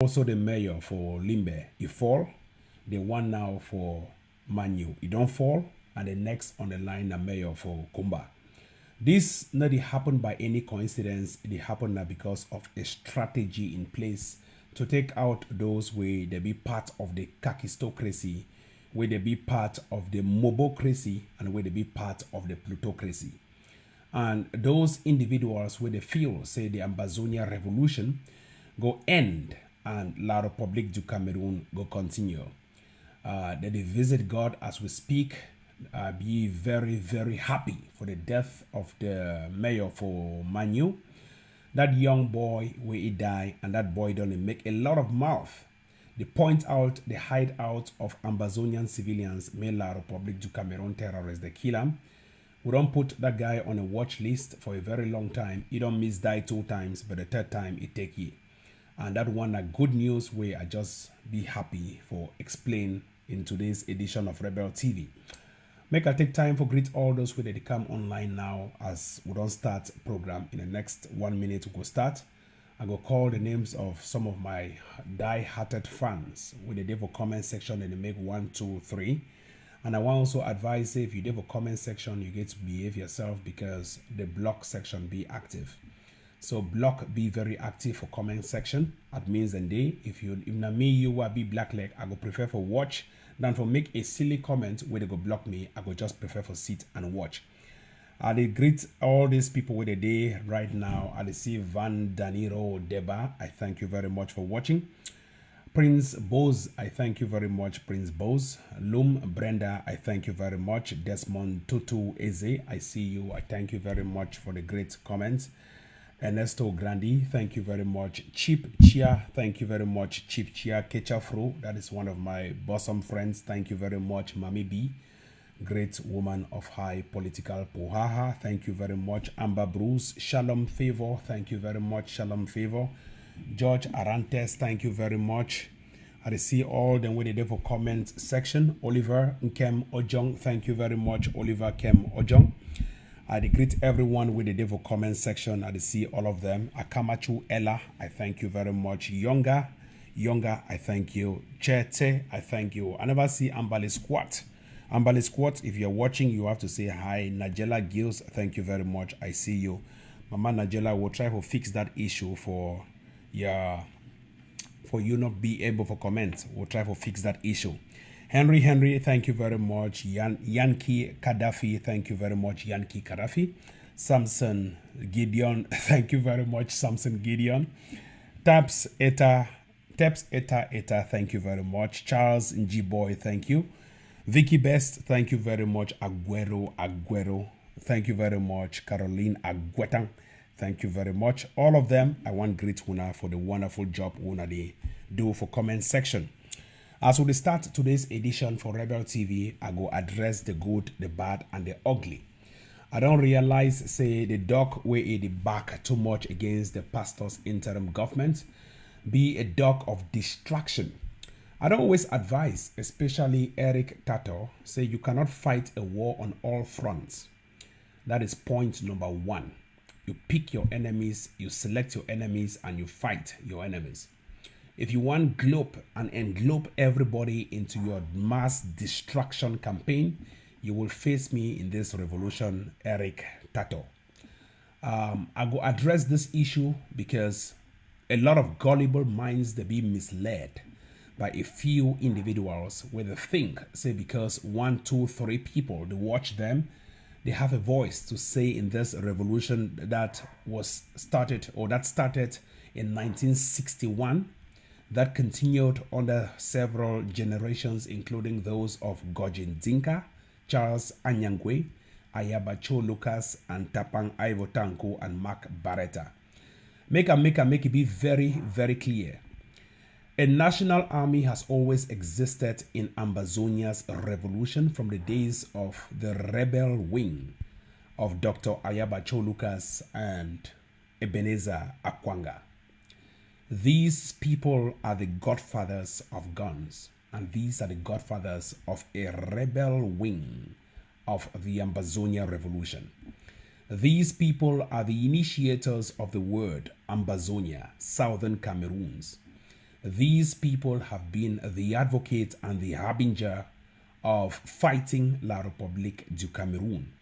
Also the mayor for Limbe, he fall. The one now for Manu, he don't fall. And the next on the line, the mayor for Kumba. This not happen by any coincidence. It happened now because of a strategy in place to take out those where they be part of the kakistocracy, where they be part of the mobocracy, and where they be part of the plutocracy. And those individuals where they feel, say, the Ambazonia revolution go end and La Republique du Cameroon go continue. That they visit God as we speak. Be very, very happy for the death of the mayor for Manu. That young boy where he die, and that boy don't make a lot of mouth. They point out the hideout of Ambazonian civilians, made La Republique du Cameroon terrorists. They kill him. We don't put that guy on a watch list for a very long time. He don't miss die 2 times, but the 3rd time he take it. And that one a good news where I just be happy for explain in today's edition of Rebel TV. Make I take time for greet all those who they come online now as we don't start program in the next 1 minute we go start. I go call the names of some of my die-hearted fans with the devil comment section and they make 1, 2, 3. And I want also advise if you have a comment section, you get to behave yourself because the block section be active. So block be very active for comment section. That means and day. If not me, you will be black leg. I go prefer for watch than for make a silly comment where they go block me. I go just prefer for sit and watch. I greet all these people with the day right now. I see Van Daniro Deba. I thank you very much for watching. Prince Bose, I thank you very much, Prince Bose. Lum Brenda, I thank you very much. Desmond Tutu Eze, I see you. I thank you very much for the great comments. Ernesto Grandi, thank you very much. Chip Chia, thank you very much. Chip Chia Kechafro, that is one of my bosom friends. Thank you very much. Mami B, great woman of high political pohaha. Thank you very much. Amber Bruce, Shalom Favor, thank you very much. Shalom Favor. George Arantes, thank you very much. I see all them with the devil comment section. Oliver Nkem Ojong, thank you very much. Oliver Kem Ojong. I greet everyone with the devil comment section. I see all of them. Akamachu Ella, I thank you very much. Younger, I thank you. Chete, I thank you. I never see Ambali Squat. Ambali Squat, if you're watching, you have to say hi. Najela Gills, thank you very much. I see you. Mama Najela will try to fix that issue for you not be able to comment. We'll try to fix that issue. Henry, thank you very much. Yankee Gaddafi, thank you very much. Yankee Gaddafi. Samson Gideon, thank you very much. Samson Gideon. Taps Eta, thank you very much. Charles Njiboy, thank you. Vicky Best, thank you very much. Aguero, thank you very much. Caroline Aguetang, thank you very much. All of them, I want great Una for the wonderful job Una they do for comment section. As we start today's edition for Rebel TV, I go address the good, the bad, and the ugly. I don't realize, say, the dog way the back too much against the pastor's interim government be a dog of distraction. I don't always advise, especially Eric Tato, say you cannot fight a war on all fronts. That is point number 1. You pick your enemies, you select your enemies, and you fight your enemies. If you want globe and englobe everybody into your mass destruction campaign, you will face me in this revolution, Eric Tato. I go address this issue because a lot of gullible minds they be misled by a few individuals where they think, say, because 1, 2, 3 people, they watch them, they have a voice to say in this revolution that was started or that started in 1961. That continued under several generations, including those of Gojin Dinka, Charles Anyangwe, Ayabacho Lucas, and Tapang Ivo Tanko and Mark Barretta. Make it be very, very clear. A national army has always existed in Ambazonia's revolution from the days of the rebel wing of Dr. Ayabacho Lucas and Ebenezer Akwanga. These people are the godfathers of guns, and these are the godfathers of a rebel wing of the Ambazonia revolution. These people are the initiators of the word Ambazonia, Southern Cameroons. These people have been the advocate and the harbinger of fighting La République du Cameroon.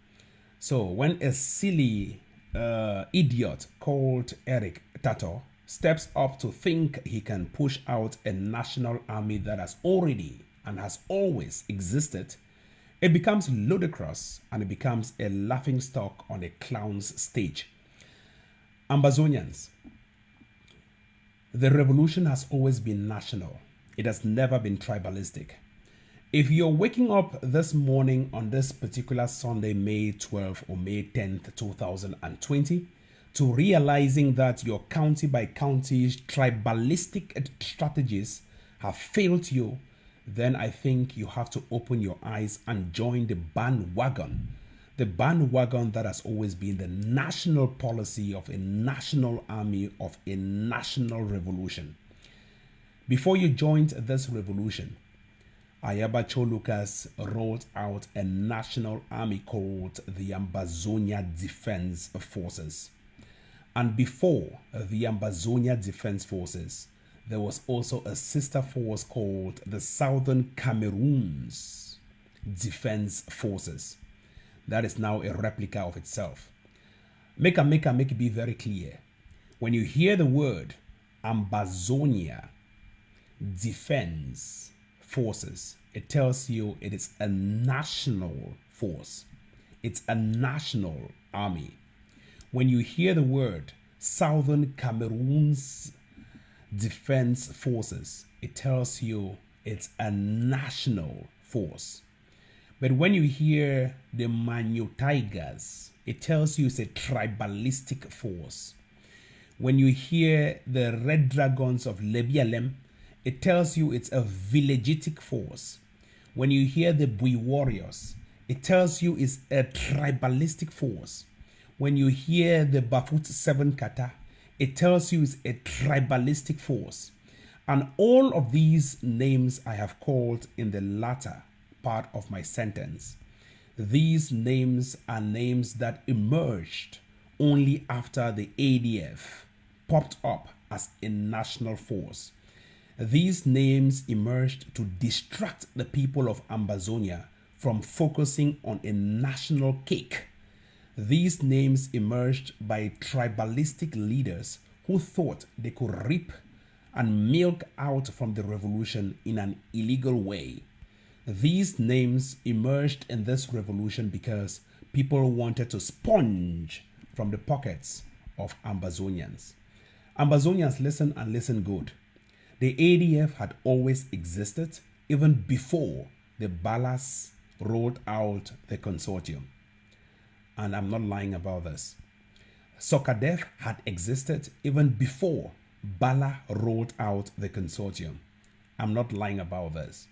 So when a silly idiot called Eric Tato steps up to think he can push out a national army that has already and has always existed, it becomes ludicrous and it becomes a laughingstock on a clown's stage. Ambazonians, the revolution has always been national. It has never been tribalistic. If you're waking up this morning on this particular Sunday, May 12th or May 10th, 2020, to realizing that your county by county tribalistic strategies have failed you, then I think you have to open your eyes and join the bandwagon that has always been the national policy of a national army, of a national revolution. Before you joined this revolution, Ayabacho Lucas wrote out a national army called the Ambazonia Defense Forces. And before the Ambazonia Defense Forces, there was also a sister force called the Southern Cameroons Defense Forces. That is now a replica of itself. Make it be very clear. When you hear the word Ambazonia Defense Forces, it tells you it is a national force. It's a national army. When you hear the word Southern Cameroon's Defense Forces, it tells you it's a national force. But when you hear the Manu Tigers, it tells you it's a tribalistic force. When you hear the Red Dragons of Lebialem, it tells you it's a villagitic force. When you hear the Bui Warriors, it tells you it's a tribalistic force. When you hear the Bafut 7 Kata, it tells you it's a tribalistic force. And all of these names I have called in the latter part of my sentence. These names are names that emerged only after the ADF popped up as a national force. These names emerged to distract the people of Ambazonia from focusing on a national cake. These names emerged by tribalistic leaders who thought they could reap and milk out from the revolution in an illegal way. These names emerged in this revolution because people wanted to sponge from the pockets of Ambazonians. Ambazonians, listen and listen good. The ADF had always existed even before the Ballas rolled out the consortium. And I'm not lying about this. Socadef had existed even before Bala rolled out the consortium. I'm not lying about this.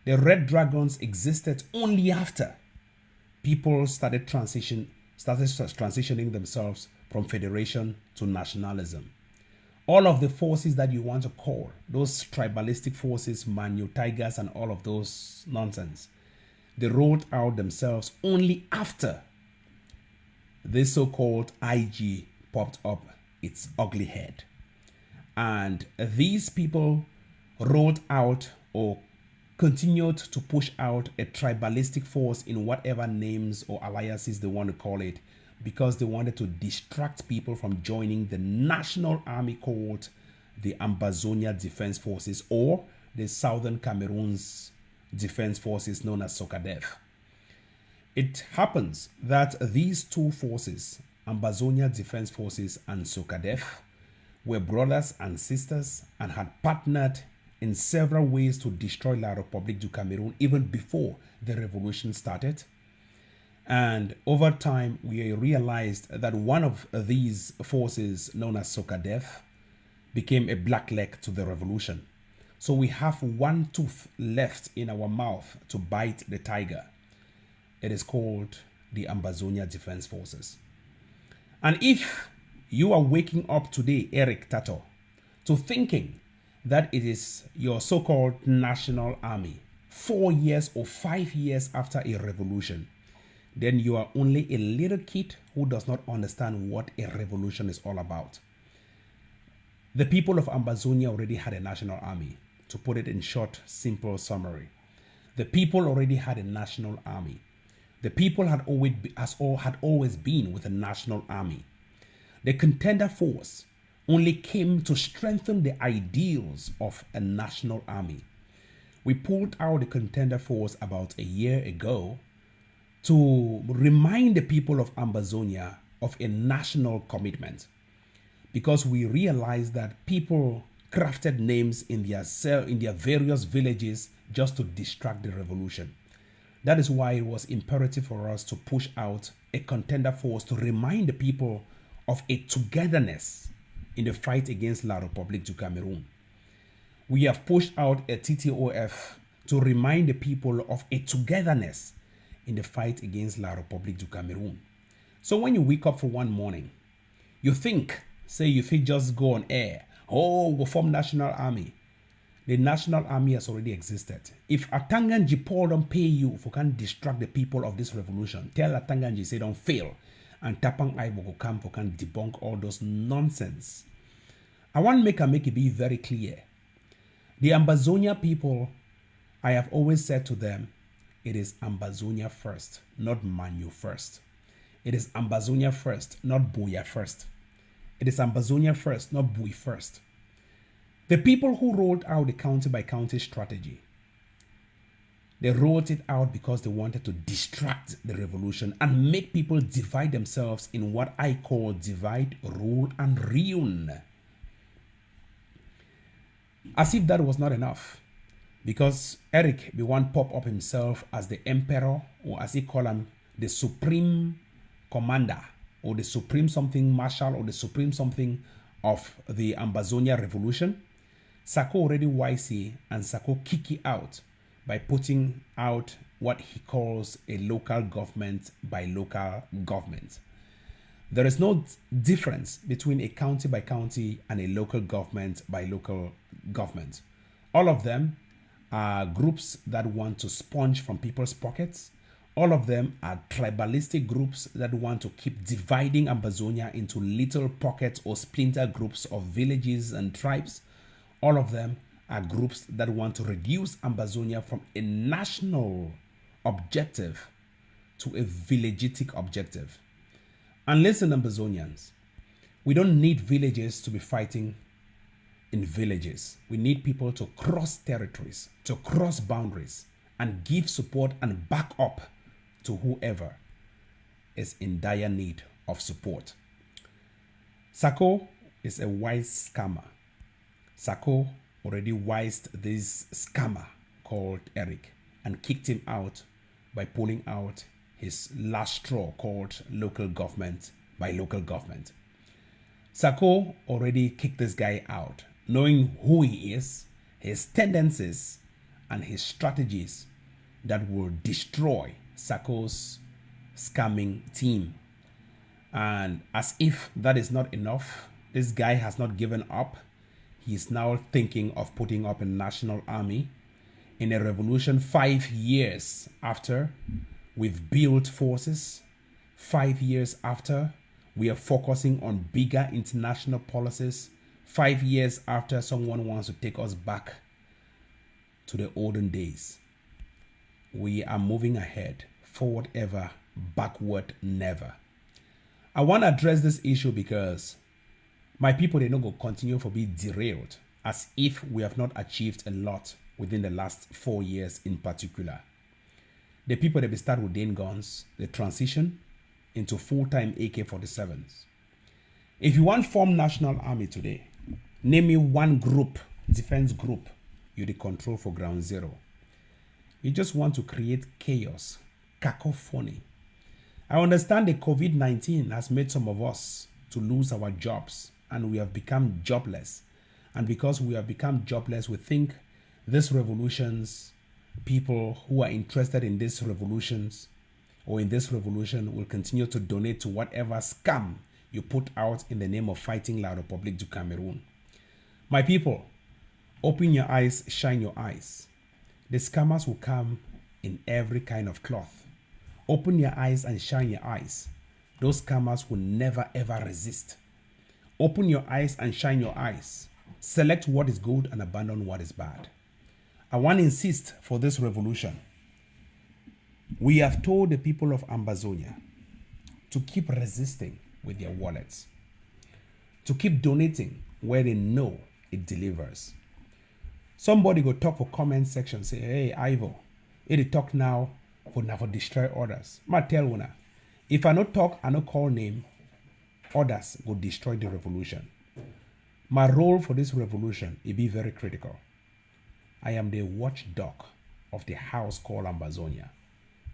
The Red Dragons existed only after people started transitioning themselves from federation to nationalism. All of the forces that you want to call, those tribalistic forces, Manu Tigers and all of those nonsense, they rolled out themselves only after this so-called IG popped up its ugly head. And these people rolled out or continued to push out a tribalistic force in whatever names or alliances they want to call it, because they wanted to distract people from joining the national army called the Ambazonia Defense Forces, or the Southern Cameroon's Defense Forces known as Socadef. It happens that these two forces, Ambazonia Defense Forces and Socadef, were brothers and sisters and had partnered in several ways to destroy La République du Cameroon even before the revolution started. And over time, we realized that one of these forces, known as Socadef, became a black leg to the revolution. So we have one tooth left in our mouth to bite the tiger. It is called the Ambazonia Defense Forces. And if you are waking up today, Eric Tato, to thinking that it is your so-called national army 4 years or 5 years after a revolution, then you are only a little kid who does not understand what a revolution is all about. The people of Ambazonia already had a national army. To put it in short, simple summary, the people already had a national army. The people had always been with a national army. The contender force only came to strengthen the ideals of a national army. We pulled out the contender force about a year ago to remind the people of Ambazonia of a national commitment, because we realized that people crafted names in their various villages just to distract the revolution. That is why it was imperative for us to push out a contender force to remind the people of a togetherness in the fight against La République du Cameroon. We have pushed out a TTOF to remind the people of a togetherness in the fight against La République du Cameroon. So when you wake up for one morning, you think just go on air, oh, we'll form national army. The national army has already existed. If Atanganji Paul don't pay you for can distract the people of this revolution, tell Atanganji say don't fail, and Tapang I will come for can debunk all those nonsense. I want to make it be very clear. The Ambazonia people, I have always said to them, it is Ambazonia first, not Manu first. It is Ambazonia first, not Buya first. It is Ambazonia first, not Bui first. The people who rolled out the county by county strategy, they rolled it out because they wanted to distract the revolution and make people divide themselves in what I call divide, rule, and ruin. As if that was not enough, because Eric the one pop up himself as the emperor, or as he call him, the supreme commander, or the supreme something marshal, or the supreme something of the Ambazonia revolution. Sako already YC and Sako Kiki out by putting out what he calls a local government by local government. There is no difference between a county by county and a local government by local government. All of them are groups that want to sponge from people's pockets. All of them are tribalistic groups that want to keep dividing Ambazonia into little pockets or splinter groups of villages and tribes. All of them are groups that want to reduce Ambazonia from a national objective to a villagetic objective. And listen, Ambazonians, we don't need villages to be fighting in villages. We need people to cross territories, to cross boundaries, and give support and back up to whoever is in dire need of support. Sako is a wise scammer. Sako already wised this scammer called Eric and kicked him out by pulling out his last straw called local government by local government. Sako already kicked this guy out, knowing who he is, his tendencies, and his strategies that will destroy Sako's scamming team. And as if that is not enough, this guy has not given up. He is now thinking of putting up a national army in a revolution 5 years after we've built forces. 5 years after we are focusing on bigger international policies. 5 years after someone wants to take us back to the olden days. We are moving ahead, forward ever, backward never. I want to address this issue because my people, they not go continue for be derailed as if we have not achieved a lot within the last 4 years in particular. The people that start with Dane guns, they transition into full-time AK-47s. If you want to form national army today, name me one group, defense group, you the control for ground zero. You just want to create chaos, cacophony. I understand the COVID-19 has made some of us to lose our jobs and we have become jobless. And because we have become jobless, we think these revolutions, people who are interested in these revolutions or in this revolution will continue to donate to whatever scam you put out in the name of fighting La République du Cameroon. My people, open your eyes, shine your eyes. The scammers will come in every kind of cloth. Open your eyes and shine your eyes. Those scammers will never ever resist. Open your eyes and shine your eyes. Select what is good and abandon what is bad. I want to insist for this revolution. We have told the people of Ambazonia to keep resisting with their wallets, to keep donating where they know it delivers. Somebody go talk for comment section, say, hey, Ivo, it talk now for never destroy others. Ma tell una, if I no talk, I no call name, others will destroy the revolution. My role for this revolution, it be very critical. I am the watchdog of the house called Ambazonia.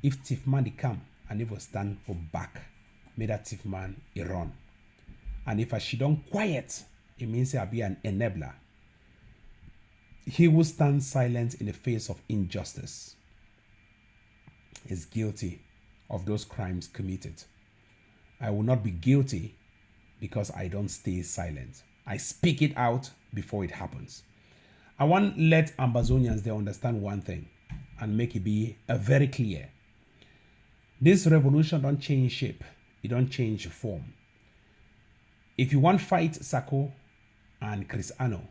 If thief man come and if I stand for back, may that thief man run. And if I she don't quiet, it means I be an enabler. He who stands silent in the face of injustice is guilty of those crimes committed. I will not be guilty because I don't stay silent. I speak it out before it happens. I want to let Ambazonians they understand one thing and make it be very clear. This revolution don't change shape. It don't change form. If you want to fight Sako and Chris Ano,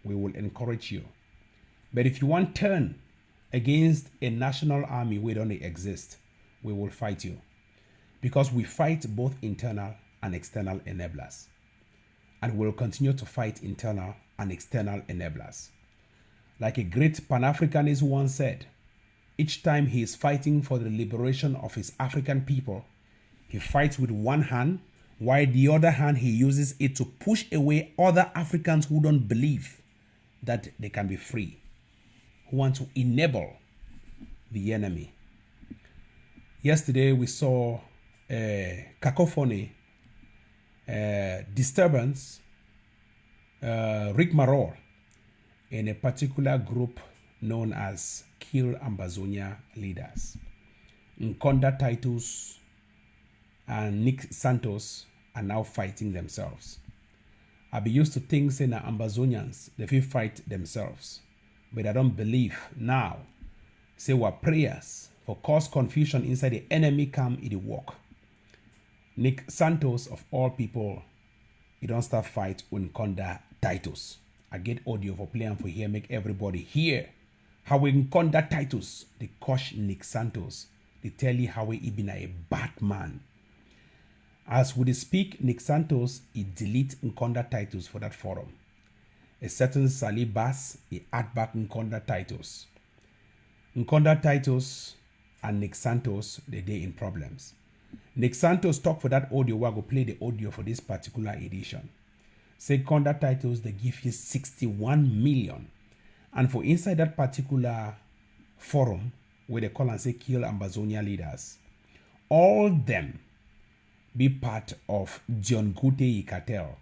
we will encourage you. But if you want to turn against a national army where don't exist, we will fight you. Because we fight both internal and external enablers. And we will continue to fight internal and external enablers. Like a great Pan-Africanist once said, each time he is fighting for the liberation of his African people, he fights with one hand, while the other hand he uses it to push away other Africans who don't believe that they can be free, who want to enable the enemy. Yesterday we saw cacophony, disturbance, rigmarole in a particular group known as Kill Ambazonia Leaders. Nkonda Titus and Nick Santos are now fighting themselves. I be used to think saying that Ambazonians, they will fight themselves. But I don't believe now. Say what prayers for cause confusion inside the enemy camp in the work. Nick Santos of all people, he don't start fight with Nkonda Titus. I get audio for playing for here, make everybody hear how we Nkonda Titus, they coach Nick Santos. They tell you how he been a bad man. As we speak, Nick Santos, he delete Nkonda Titus for that forum. A certain Sally Bass, he add back Nkonda Titus. Nkonda Titus and Nick Santos, they in problems. Nick Santos talk for that audio. We're going to play the audio for this particular edition. Say Nkonda Titus, they give you 61 million. And for inside that particular forum, where they call and say Kill Ambazonia Leaders, all them be part of John Gute cartel.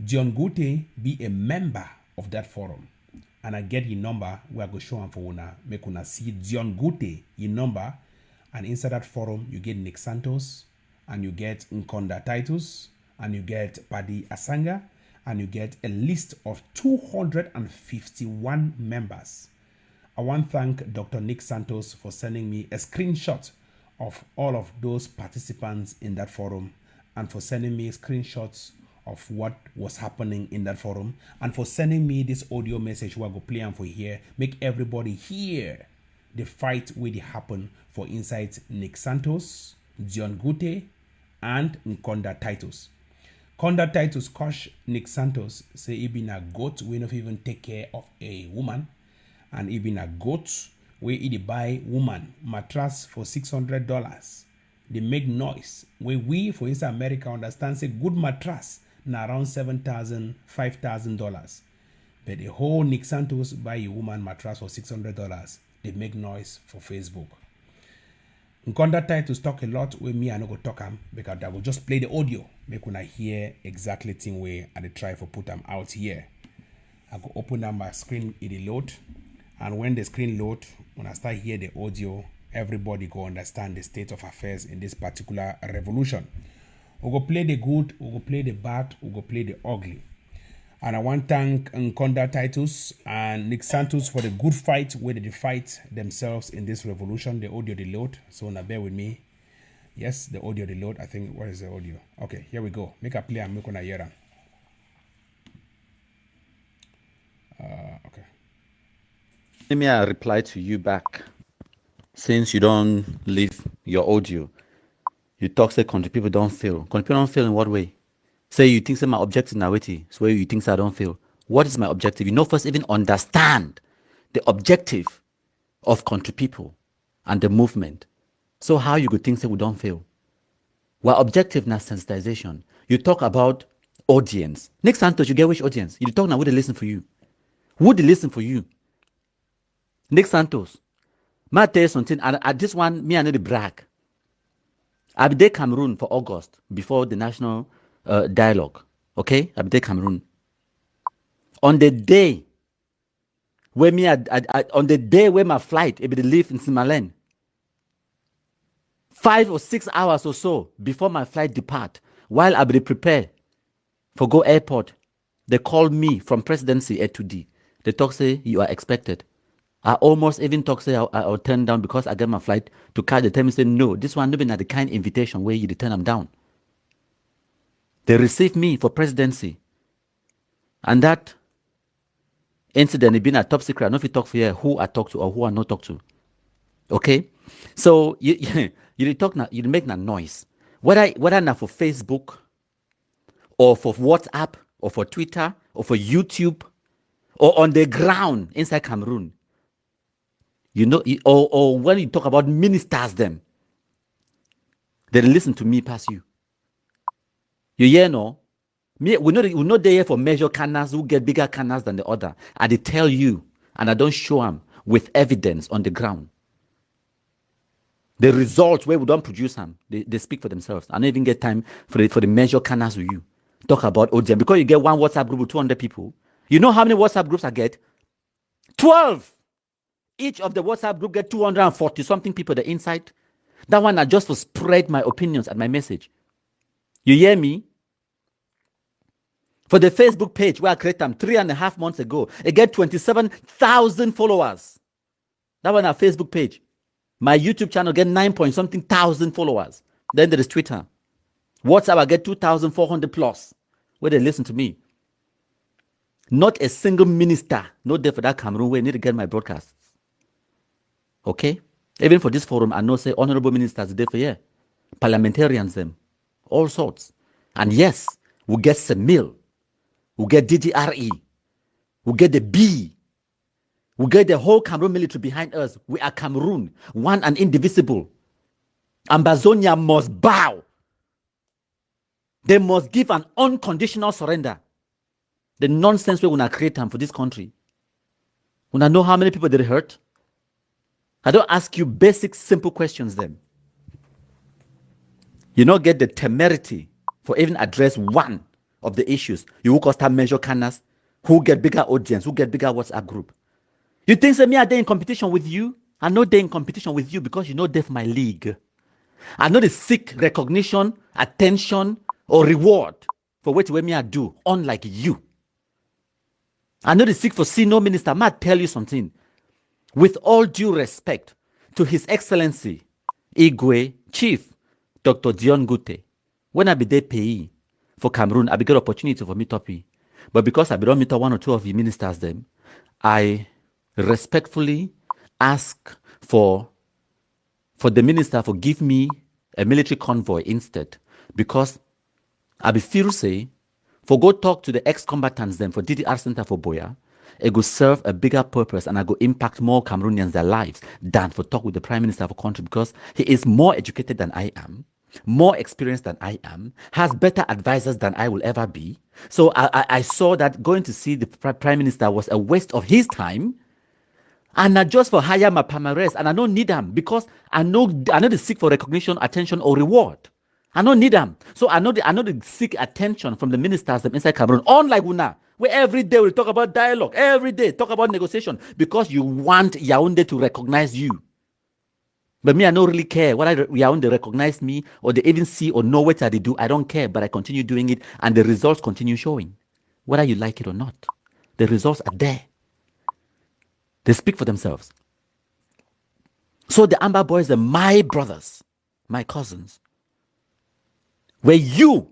John Gute be a member of that forum. And I get your number, we are going to show him for una, make una see John Gute, your number. And inside that forum, you get Nick Santos, and you get Nkonda Titus, and you get Paddy Asanga, and you get a list of 251 members. I want to thank Dr. Nick Santos for sending me a screenshot of all of those participants in that forum, and for sending me screenshots of what was happening in that forum, and for sending me this audio message where I go play and for here, make everybody hear the fight where they happen for inside Nick Santos, John Gute, and Nkonda Titus. Nkonda Titus coach Nick Santos say he been a goat we not even take care of a woman, and he been a goat where he buy woman mattress for $600. They make noise. Where we for inside America understand say good mattress na around $7,000, $5,000. But the whole Nick Santos buy a woman mattress for $600. They make noise for Facebook. Nkonda Titus talk a lot with me. I no go talk him because I will just play the audio. Make when I hear exactly thing way and I try for put them out here. I go open up my screen, it load. And when the screen load, when I start hear the audio, everybody go understand the state of affairs in this particular revolution. We go play the good, we go play the bad, we go play the ugly. And I want to thank Nkonda Titus and Nick Santos for the good fight where they fight themselves in this revolution. The audio they load, so now bear with me. Yes, the audio they load. I think, where is the audio? Okay, here we go. Make a play and make one hear them. Let me reply to you back. Since you don't leave your audio, you talk say country people don't feel. Country people don't feel in what way? Say you think say my objective now wait. So you think say I don't feel. What is my objective? You know, first even understand the objective of country people and the movement. So how you could think say we don't feel? Well, objective na sensitization. You talk about audience. Next Santos, you get which audience? You talk now who they listen for you. Who they listen for you? Nick Santos. Ma tell you something, and at this one, me I need to brag. I be there Cameroon for August before the national dialogue. Okay, I be there Cameroon. On the day where on the day where my flight, it be the leave in Simalen, 5 or 6 hours or so before my flight depart, while I be prepare for go airport, they called me from presidency at 2D. They talk say you are expected. I almost even talk say I'll turn down because I get my flight to catch. They tell me say no, this one not been at the kind invitation where you turn them down. They received me for presidency, and that incident it been a top secret. I don't know if you talk for here who I talk to or who I not talk to. Okay, so you you talk now, you make that noise. Whether now for Facebook or for WhatsApp or for Twitter or for YouTube or on the ground inside Cameroon. You know, or when you talk about ministers, them, they listen to me pass you. You hear no? Me, we're not there for measure canals who get bigger canals than the other. I they tell you, and I don't show them with evidence on the ground. The results where we don't produce them, they speak for themselves. I don't even get time for the measure canals with you. Talk about OGM because you get one WhatsApp group with 200 people. You know how many WhatsApp groups I get? 12. Each of the WhatsApp group get 240 something people the inside. That one I just to spread my opinions and my message. You hear me? For the Facebook page where I created them 3.5 months ago, it get 27,000 followers. That one our Facebook page. My YouTube channel get 9 point something thousand followers. Then there is Twitter. WhatsApp I get 2,400 plus. Where they listen to me. Not a single minister, not there for that Cameroon where I need to get my broadcasts. Okay? Even for this forum, I know say honorable ministers there for here. Parliamentarians them. All sorts. And yes, we get Semil. We get DDRE. We get the B. We get the whole Cameroon military behind us. We are Cameroon, one and indivisible. Ambazonia must bow. They must give an unconditional surrender. The nonsense we're going to create them for this country. When I know how many people they hurt, I don't ask you basic, simple questions then. You don't get the temerity for even address one of the issues. You will cost measure cannas, who get bigger audience, who get bigger WhatsApp group. You think say me are they in competition with you? I know they're in competition with you because you know they're my league. I know they seek recognition, attention, or reward for what me I do, unlike you. I know they seek for senior minister. I might tell you something. With all due respect to His Excellency, Igwe Chief Dr. Dion Gute, when I be there pay for Cameroon, I be get opportunity for meet up. But because I be don't meet up one or two of the ministers them, I respectfully ask for the minister for give me a military convoy instead. Because I be feel say for go talk to the ex-combatants them for DDR Center for Boya, it will serve a bigger purpose and I go impact more Cameroonians their lives than for talk with the Prime Minister of a country because he is more educated than I am, more experienced than I am, has better advisors than I will ever be. So I saw that going to see the Prime Minister was a waste of his time. And not just for hire my palmarès, and I don't need them because I know they seek for recognition, attention, or reward. I don't need them. So I know they seek attention from the ministers inside Cameroon. Unlike Una, where every day we talk about dialogue, every day talk about negotiation because you want Yaoundé to recognize you. But me, I don't really care whether Yaoundé recognize me or they even see or know what I do. I don't care, but I continue doing it, and the results continue showing, whether you like it or not. The results are there. They speak for themselves. So the Amber Boys are my brothers, my cousins. Where you,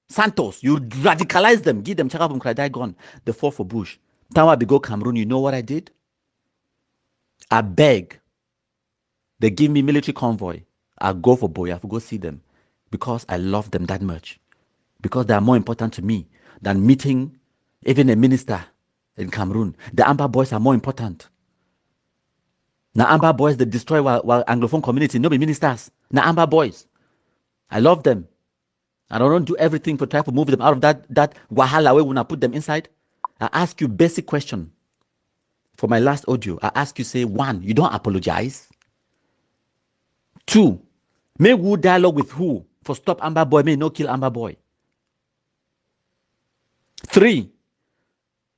Santos, you radicalize them, give them Chakabum Kradai gone, the fall for Bush. Tawa Bigo Cameroon, you know what I did? I beg. They give me military convoy. I go for Boya to go see them because I love them that much. Because they are more important to me than meeting even a minister in Cameroon. The Amber boys are more important. Now Amber boys, they destroy while Anglophone community, no be ministers. Now Amber boys, I love them. And I don't do everything to try to move them out of that wahala where we wanna put them inside. I ask you basic question. For my last audio, I ask you, say, 1, you don't apologize. 2, make who dialogue with who for stop Amber boy, may no kill Amber boy. 3,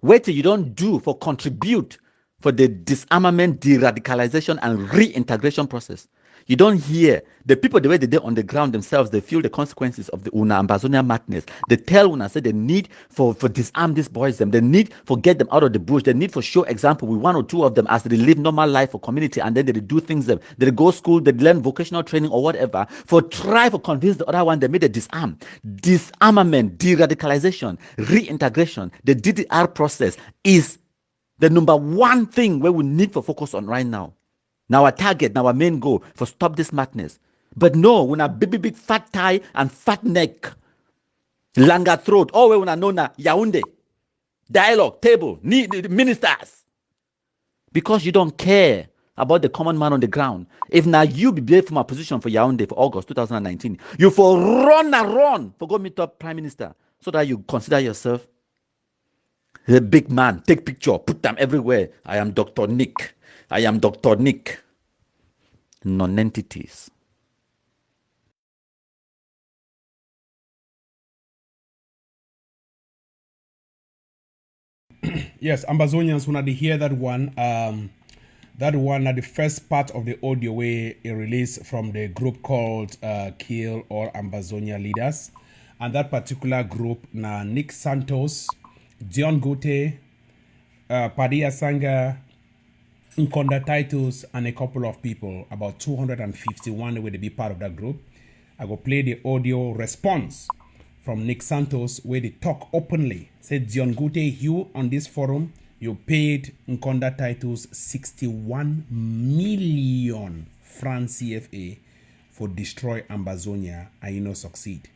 wait till you don't do for contribute for the disarmament, de-radicalization, and reintegration process. You don't hear the people the way they on the ground themselves, they feel the consequences of the Una Ambazonia madness. They tell Una, say the need for disarm these boys, them, the need for get them out of the bush, the need for show example with 1 or 2 of them as they live normal life for community, and then they do things them. They go school, they learn vocational training or whatever, for try to convince the other one they made a disarm. Disarmament, de-radicalization, reintegration, the DDR process is the number 1 thing where we need to focus on right now. Now our target, now our main goal for stop this madness. But no, when a big fat tie and fat neck, longer throat, all we wanna know now, Yaoundé, dialogue, table, need ministers. Because you don't care about the common man on the ground. If now you be brave from a position for Yaoundé for August 2019, you for run for go meet up Prime Minister so that you consider yourself the big man. Take picture, put them everywhere. I am Dr. Nick. I am Dr. Nick. Non-entities. Yes, Ambazonians, when they hear that one at the first part of the audio where it released from the group called Kill All Ambazonia Leaders. And that particular group, na Nick Santos, Dion Gote, Padilla Sanga, Nkonda Titus, and a couple of people, about 251 will be part of that group. I will play the audio response from Nick Santos where they talk openly. Said Dion Gute, you on this forum, you paid Nkonda Titus 61 million francs CFA for destroy Ambazonia and you know succeed.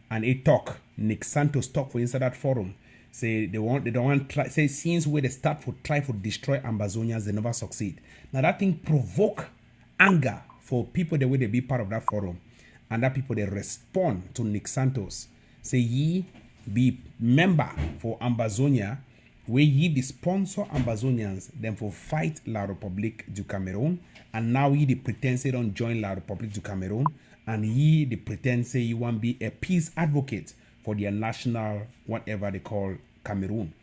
And it talk, Nick Santos talk for inside that forum. Say they don't want try, say since where they start for try for destroy Ambazonians, they never succeed. Now that thing provoke anger for people the way they be part of that forum. And that people they respond to Nick Santos. Say ye be member for Ambazonia, where ye be sponsor Ambazonians, then for fight La République du Cameroon. And now ye the pretend say don't join La République du Cameroon. And ye the pretend say you want be a peace advocate for their national, whatever they call Cameroon.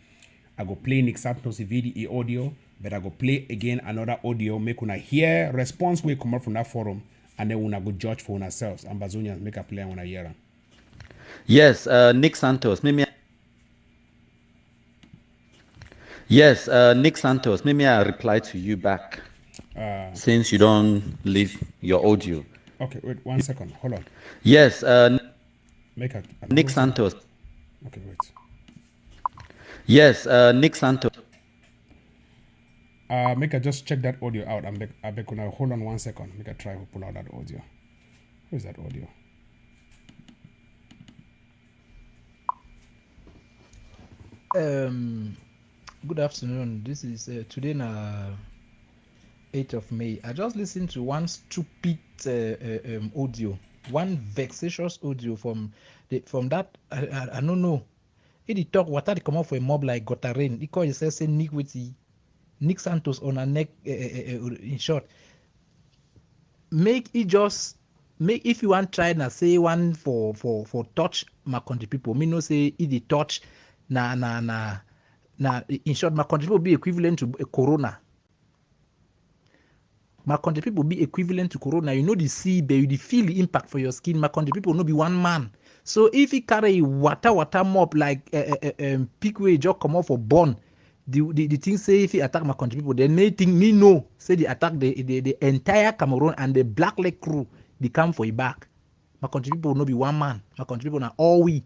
I go play Nick Santos video audio, but I go play again another audio, make una hear response will come out from that forum, and then una go judge for ourselves. Ambazonians make a play on a year. Yes, Nick Santos, maybe. Yes, Nick Santos, maybe I reply to you back since you don't leave your audio. Okay, wait 1 second. Hold on. Yes, Make a Nick Santos. Okay, wait. Yes, Nick Santos. Make a just check that audio out. I beg you now. Hold on 1 second. Make a try to pull out that audio. Where's that audio? Good afternoon. This is today na 8th of May. I just listened to one stupid audio, one vexatious audio from that. I don't know. He talk what they come up for a mob like Gotarain. He call himself say Nick Santos on a neck. In short, make if you want try na say one for touch my country people. Me no say he the touch na in short my country people be equivalent to a corona. My country people be equivalent to corona. You know the see, but you feel the impact for your skin. My country people no be one man. So if he carry water mop like pick way just come off for born, the thing say if he attack my country people, then they think me know say they attack the entire Cameroon and the Black Lake crew. They come for you back. My country people no be one man. My country people are all we.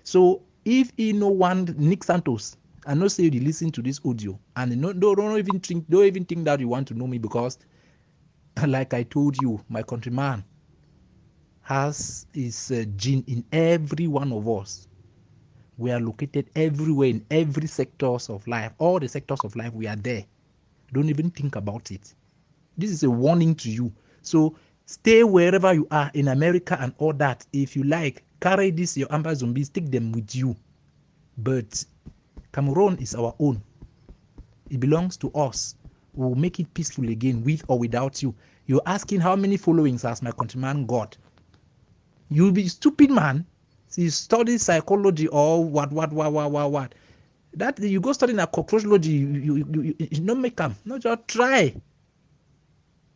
So if he no one Nick Santos I know say you listen to this audio and don't even think that you want to know me, because like I told you, my countryman has his gene in every one of us. We are located everywhere in every sectors of life. All the sectors of life, we are there. Don't even think about it. This is a warning to you. So stay wherever you are in America and all that. If you like, carry this your Ambazombies, take them with you. But Cameroon is our own. It belongs to us. We will make it peaceful again, with or without you. You're asking how many followings has my countryman got? You'll be stupid, man. You study psychology or what? That you go study in a cockroachology, you don't make them. No, just try.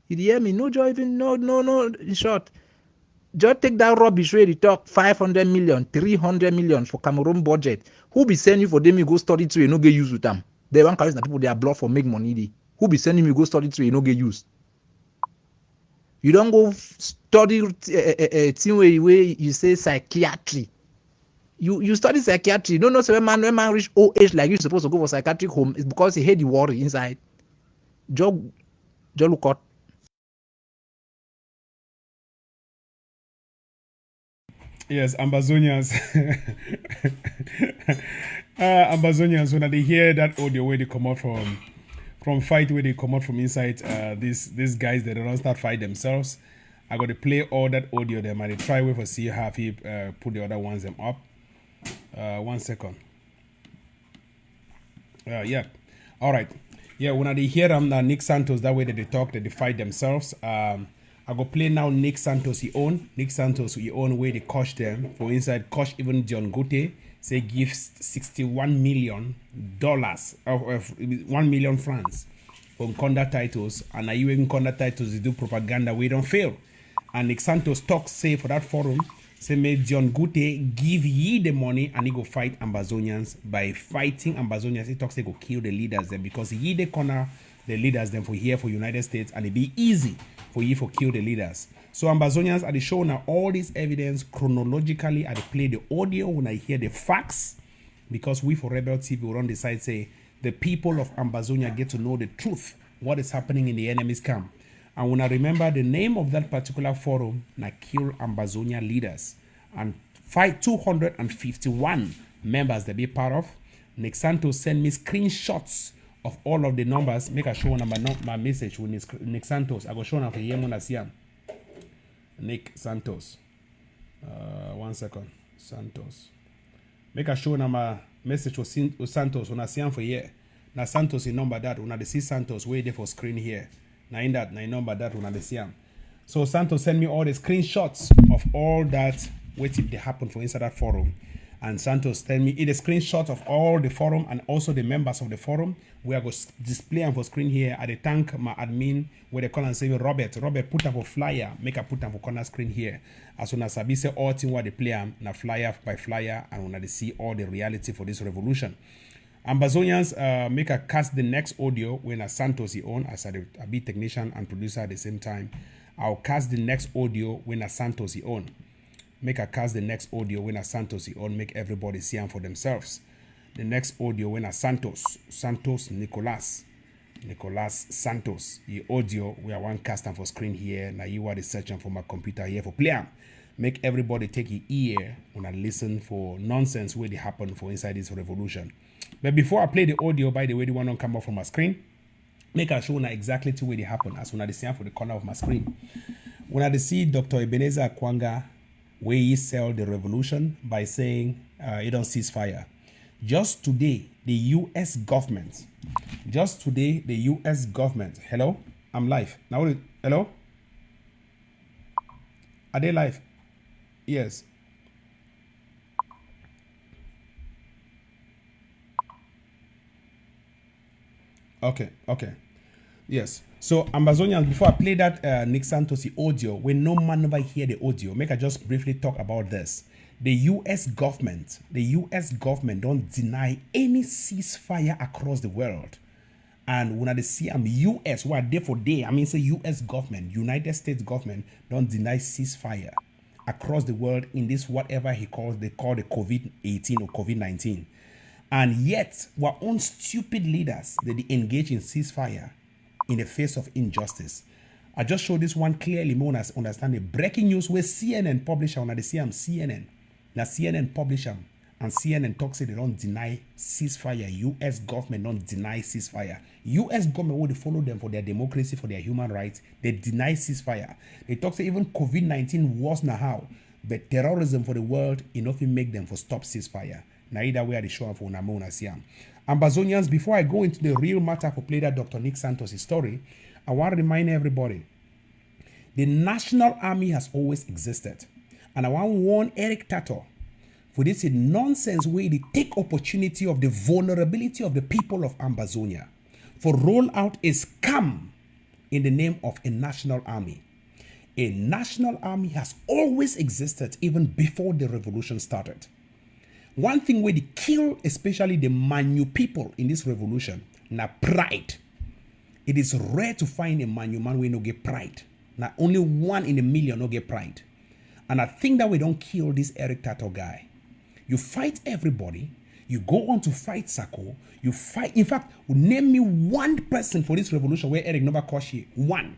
You hear me? No, just even no. In short, just take that rubbish where you talk 500 million, 300 million for Cameroon budget. Who be sending you for them? You go study to you no get used with them. They want carry people they are blood for make money. They. Who be sending you go study to you no get used? You don't go study thing where you say psychiatry. You study psychiatry. You don't know so when man reach old age like you supposed to go for psychiatric home. It's because he had the worry inside. Just look out. Yes, Ambazonians. Ambazonians, when they hear that audio where they come out from fight, where they come out from inside, these guys, they don't start fight themselves. I got to play all that audio them and they try wait for see how he put the other ones them up. 1 second. Yeah. All right. Yeah, when they hear them, Nick Santos, that way that they talk, that they fight themselves. I go play now Nick Santos he own. Nick Santos he own where they coach them. For inside coach even John Gote say gives $61 million of 1 million francs for conduct titles, and are you in conduct titles they do propaganda we don't fail. And Nick Santos talk say for that forum say make John Gote give ye the money and he go fight Ambazonians. By fighting Ambazonians he talks they go kill the leaders them because ye the corner the leaders them for here for United States and it be easy for you for kill the leaders. So Ambazonians are the show now all this evidence chronologically. I play the audio when I hear the facts because we for Rebel TV will run the side say the people of Ambazonia get to know the truth, what is happening in the enemy's camp. And when I remember the name of that particular forum, na kill Ambazonia leaders and fight 251 members they be part of. Nick Santos send me screenshots of all of the numbers. Make a show number my message with Nick Santos. I go show now for Yemon Asiam. Nick Santos. 1 second. Santos. Make a show number message with Santos when I see him for here. Now Santos in number that when I see Santos way there for screen here. Now in that now number that when I see him. So Santos send me all the screenshots of all that waiting to happen for inside that forum. And Santos tell me it a screenshot of all the forum and also the members of the forum. We are going to display them for screen here. At the thank my admin where they call and say Robert put up a flyer, make a put up for corner screen here. As soon as I say all thing what they play them, na flyer by flyer, and when they see all the reality for this revolution. Ambazonians make a cast the next audio when a Santos he own as a beat technician and producer at the same time. I'll cast the next audio when a Santos he own. Make a cast the next audio when a Santos he own, make everybody see them for themselves. The next audio when a Santos Nicolas Santos. The audio we are one cast for screen here. Now you are the searching for my computer here for player. Make everybody take your ear when I listen for nonsense where they happen for inside this revolution. But before I play the audio, by the way, the one don't come up from my screen. Make a show now exactly to where they happen as when I see for the corner of my screen. When I see Dr. Ebenezer Kwanga where he sell the revolution by saying he don't cease fire. Just today, the U.S. government. Hello, I'm live. Now, hello? Are they live? Yes. Okay. Yes. So Ambazonians, before I play that Nick Santos audio, when no man never hear the audio, make I just briefly talk about this. The U.S. government don't deny any ceasefire across the world. And when I see U.S., what day for day, I mean say U.S. government, United States government don't deny ceasefire across the world in this whatever they call the COVID-18 or COVID-19. And yet, our own stupid leaders, they engage in ceasefire in the face of injustice. I just showed this one clearly, more understand it. Breaking news where CNN publish on the CM CNN. Now CNN publish them, and CNN talks say they don't deny ceasefire. US government don't deny ceasefire. US government would follow them for their democracy, for their human rights. They deny ceasefire. They talk say even COVID-19 was now how, but terrorism for the world enough to make them for stop ceasefire. Now either way they show up for Namona Siam. Ambazonians, before I go into the real matter for play that Dr. Nick Santos' story, I want to remind everybody, the National Army has always existed. And I want to warn Eric Tato for this nonsense way they take opportunity of the vulnerability of the people of Ambazonia for roll out a scam in the name of a national army. A national army has always existed even before the revolution started. One thing where they kill especially the Manu people in this revolution, na pride. It is rare to find a Manu man who no get pride. Now only 1 in a million no get pride. And I think that we don't kill this Eric Tato guy. You fight everybody. You go on to fight Sako. You fight. In fact, name me one person for this revolution where Eric never caught you. One.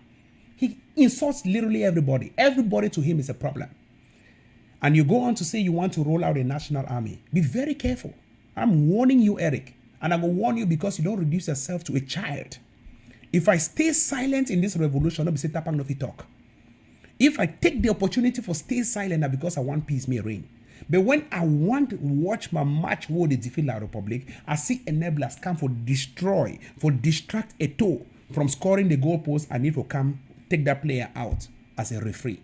He insults literally everybody. Everybody to him is a problem. And you go on to say you want to roll out a national army. Be very careful. I'm warning you, Eric. And I'm going to warn you because you don't reduce yourself to a child. If I stay silent in this revolution, I'll be say Tapang no fit talk. If I take the opportunity for stay silent, now because I want peace may reign. But when I want to watch my match war the defeat La Republic, I see enablers come for destroy, for distract a toe from scoring the goalpost. I need to come take that player out as a referee.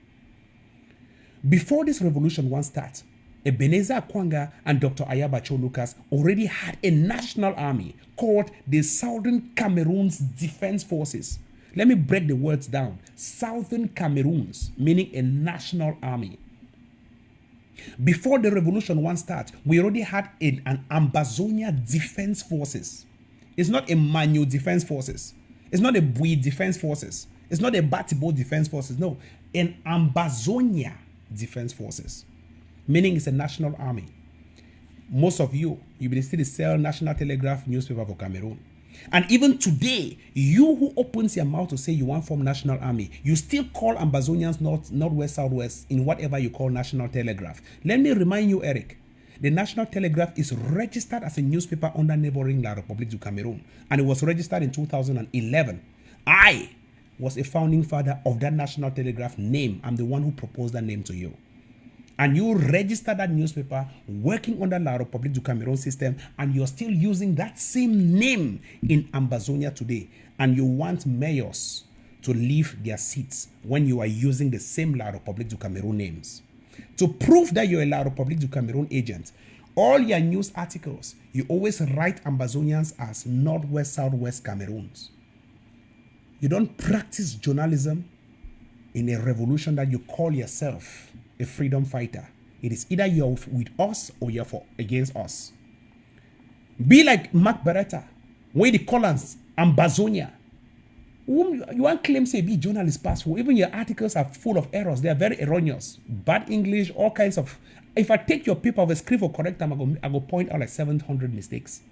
Before this revolution once starts, Ebenezer Akwanga and Dr. Ayabacho Lucas already had a national army called the Southern Cameroon's Defense Forces. Let me break the words down. Southern Cameroons, meaning a national army. Before the revolution once starts, we already had an Ambazonia Defense Forces. It's not a Manu Defense Forces. It's not a Bui Defense Forces. It's not a Batibo Defense Forces. No, an Ambazonia Defense Forces, meaning it's a national army. Most of you will still sell National Telegraph newspaper for Cameroon. And even today, you who opens your mouth to say you want to form national army, you still call Ambazonians Northwest, Southwest in whatever you call National Telegraph. Let me remind you, Eric, the National Telegraph is registered as a newspaper under neighboring La République du Cameroon, and it was registered in 2011. I was a founding father of that National Telegraph name. I'm the one who proposed that name to you. And you registered that newspaper working under La République du Cameroon system, and you're still using that same name in Ambazonia today. And you want mayors to leave their seats when you are using the same La République du Cameroon names. To prove that you're a La République du Cameroon agent, all your news articles, you always write Ambazonians as Northwest, Southwest Cameroons. You don't practice journalism in a revolution that you call yourself a freedom fighter. It is either you're with us or you're against us. Be like Mark Beretta, where they call us Ambazonia. You want claim say be journalist passport. Even your articles are full of errors. They are very erroneous. Bad English, all kinds of. If I take your paper of a script for correct time, I go point out like 700 mistakes.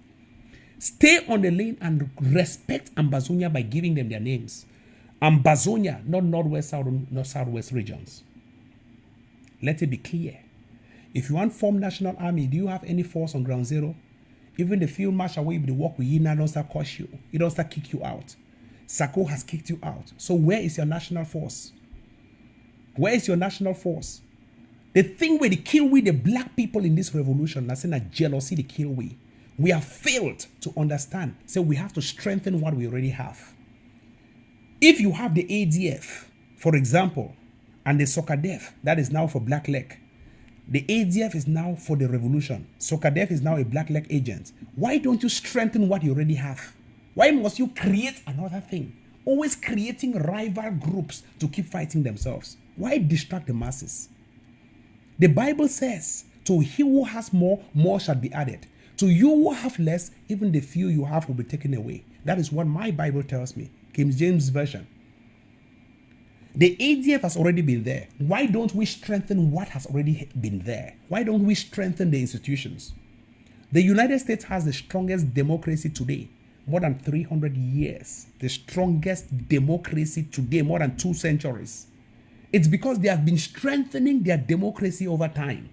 Stay on the lane and respect Ambazonia by giving them their names. Ambazonia, not Northwest, not Southwest regions. Let it be clear. If you want to form national army, do you have any force on ground zero? Even the field marshal where you work with you now don't start cost you. It don't start kick you out. Sako has kicked you out. So where is your national force? Where is your national force? The thing where they kill we the black people in this revolution, that's in a jealousy they kill we. We have failed to understand. So we have to strengthen what we already have. If you have the ADF, for example, and the Sokadef, that is now for Black Leg. The ADF is now for the revolution. Sokadef is now a Black Leg agent. Why don't you strengthen what you already have? Why must you create another thing? Always creating rival groups to keep fighting themselves. Why distract the masses? The Bible says, to he who has more, more shall be added. To you who have less, even the few you have will be taken away. That is what my Bible tells me. King James Version. The ADF has already been there. Why don't we strengthen what has already been there? Why don't we strengthen the institutions? The United States has the strongest democracy today, more than 300 years. The strongest democracy today, more than 2 centuries. It's because they have been strengthening their democracy over time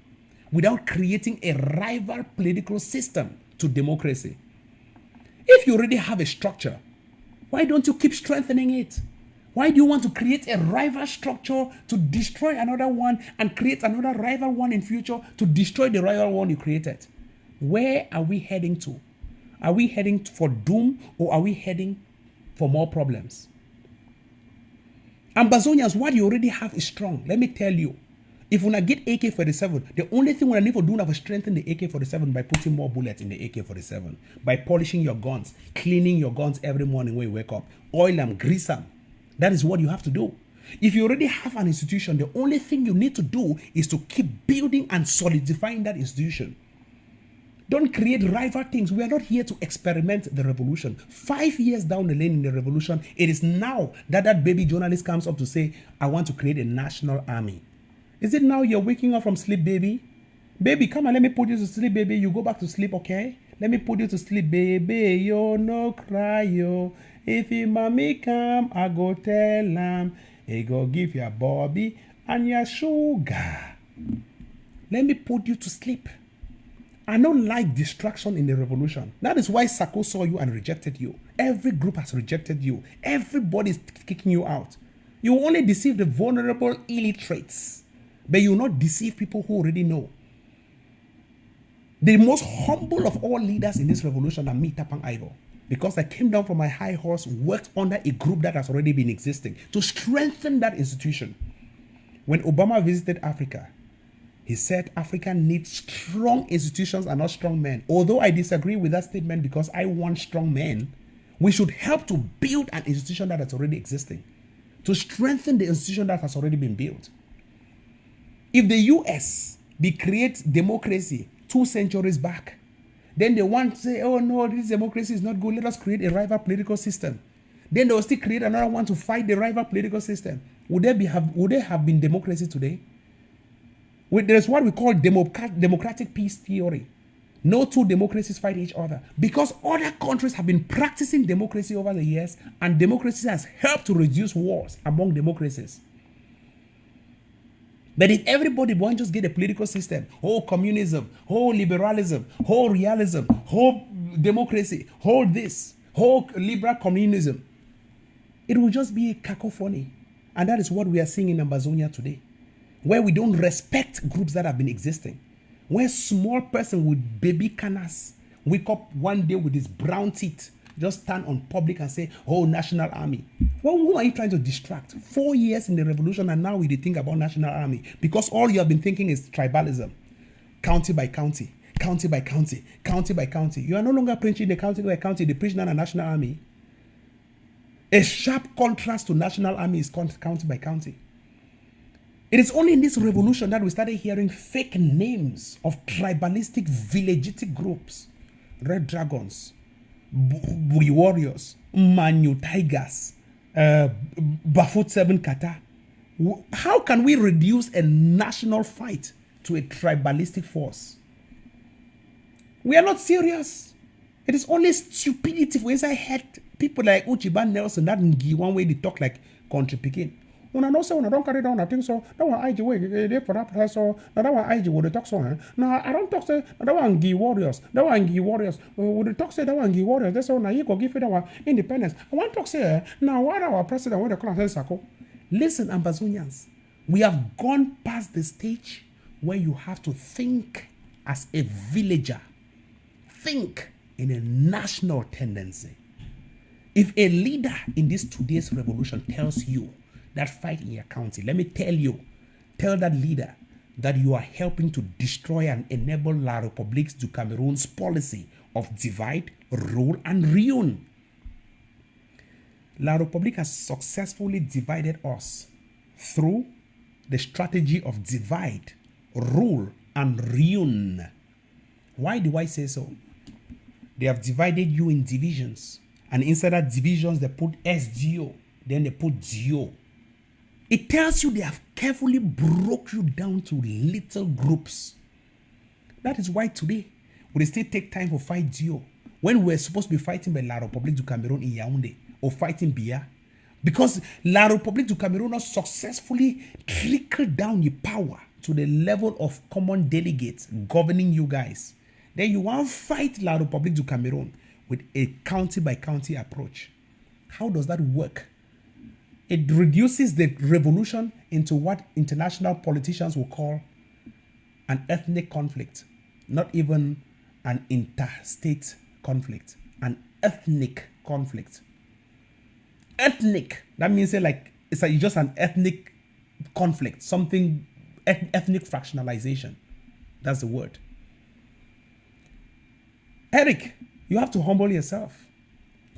without creating a rival political system to democracy. If you already have a structure, why don't you keep strengthening it? Why do you want to create a rival structure to destroy another one and create another rival one in future to destroy the rival one you created? Where are we heading to? Are we heading for doom or are we heading for more problems? Ambazonians, what you already have is strong. Let me tell you. If we get AK-47, the only thing we need to do is to strengthen the AK-47 by putting more bullets in the AK-47, by polishing your guns, cleaning your guns every morning when you wake up, oil them, grease them. That is what you have to do. If you already have an institution, the only thing you need to do is to keep building and solidifying that institution. Don't create rival things. We are not here to experiment the revolution. 5 years down the lane in the revolution, it is now that that baby journalist comes up to say, I want to create a national army. Is it now you're waking up from sleep, baby? Baby, come on, let me put you to sleep, baby. You go back to sleep, okay? Let me put you to sleep, baby. Yo, no cry, yo. If your mommy come, I go tell him. He go give your Bobby and your sugar. Let me put you to sleep. I don't like distraction in the revolution. That is why Sako saw you and rejected you. Every group has rejected you. Everybody is kicking you out. You only deceive the vulnerable illiterates, but you will not deceive people who already know. The most humble of all leaders in this revolution are me, Tapang Ivo, because I came down from my high horse, worked under a group that has already been existing to strengthen that institution. When Obama visited Africa, he said Africa needs strong institutions and not strong men. Although I disagree with that statement because I want strong men, we should help to build an institution that is already existing, to strengthen the institution that has already been built. If the US create democracy 2 centuries back, then they want to say, oh no, this democracy is not good. Let us create a rival political system. Then they will still create another one to fight the rival political system. Would there have been democracy today? There's what we call democratic peace theory. No two democracies fight each other because other countries have been practicing democracy over the years, and democracy has helped to reduce wars among democracies. But if everybody wants to just get a political system, whole communism, whole liberalism, whole realism, whole democracy, whole this, whole liberal communism, it will just be a cacophony. And that is what we are seeing in Ambazonia today, where we don't respect groups that have been existing, where small person with baby canas wake up one day with his brown teeth, just stand on public and say, oh, national army. Well, who are you trying to distract? 4 years in the revolution and now we think about national army because all you have been thinking is tribalism. County by county, county by county, county by county. You are no longer preaching the county by county, the preaching on a national army. A sharp contrast to national army is county by county. It is only in this revolution that we started hearing fake names of tribalistic, villagistic groups. Red Dragons, Buri Warriors, Manu Tigers, Bafut 7 Kata. How can we reduce a national fight to a tribalistic force? We are not serious. It is only stupidity. When I heard people like Uchiban Nelson, that one way they talk like country picking. When I know so, when I don't carry down, I think so. That one IG way, they for that so. That one IG would talk so. No, I don't talk so. That one Gi Warriors. That one Gi Warriors. Would talk say that one Gi Warriors. That's all. Now you go give it that one independence. I want to talk say now what our president when the class Sako. Listen, Ambazonians, we have gone past the stage where you have to think as a villager. Think in a national tendency. If a leader in this today's revolution tells you that fight in your county, let me tell that leader that you are helping to destroy and enable La République du Cameroon's policy of divide, rule, and ruin. La République has successfully divided us through the strategy of divide, rule, and ruin. Why do I say so? They have divided you in divisions, and inside that divisions they put SDO, then they put DO. It tells you they have carefully broke you down to little groups. That is why today, Would they still take time for fight Dio when we're supposed to be fighting by La République du Cameroon in Yaoundé or fighting Biya? Because La République du Cameroon has successfully trickled down the power to the level of common delegates governing you guys. Then you want to fight La République du Cameroon with a county by county approach. How does that work? It reduces the revolution into what international politicians will call an ethnic conflict, not even an interstate conflict, an ethnic conflict. Ethnic, that means it's just an ethnic conflict, something ethnic fractionalization. That's the word. Eric, you have to humble yourself.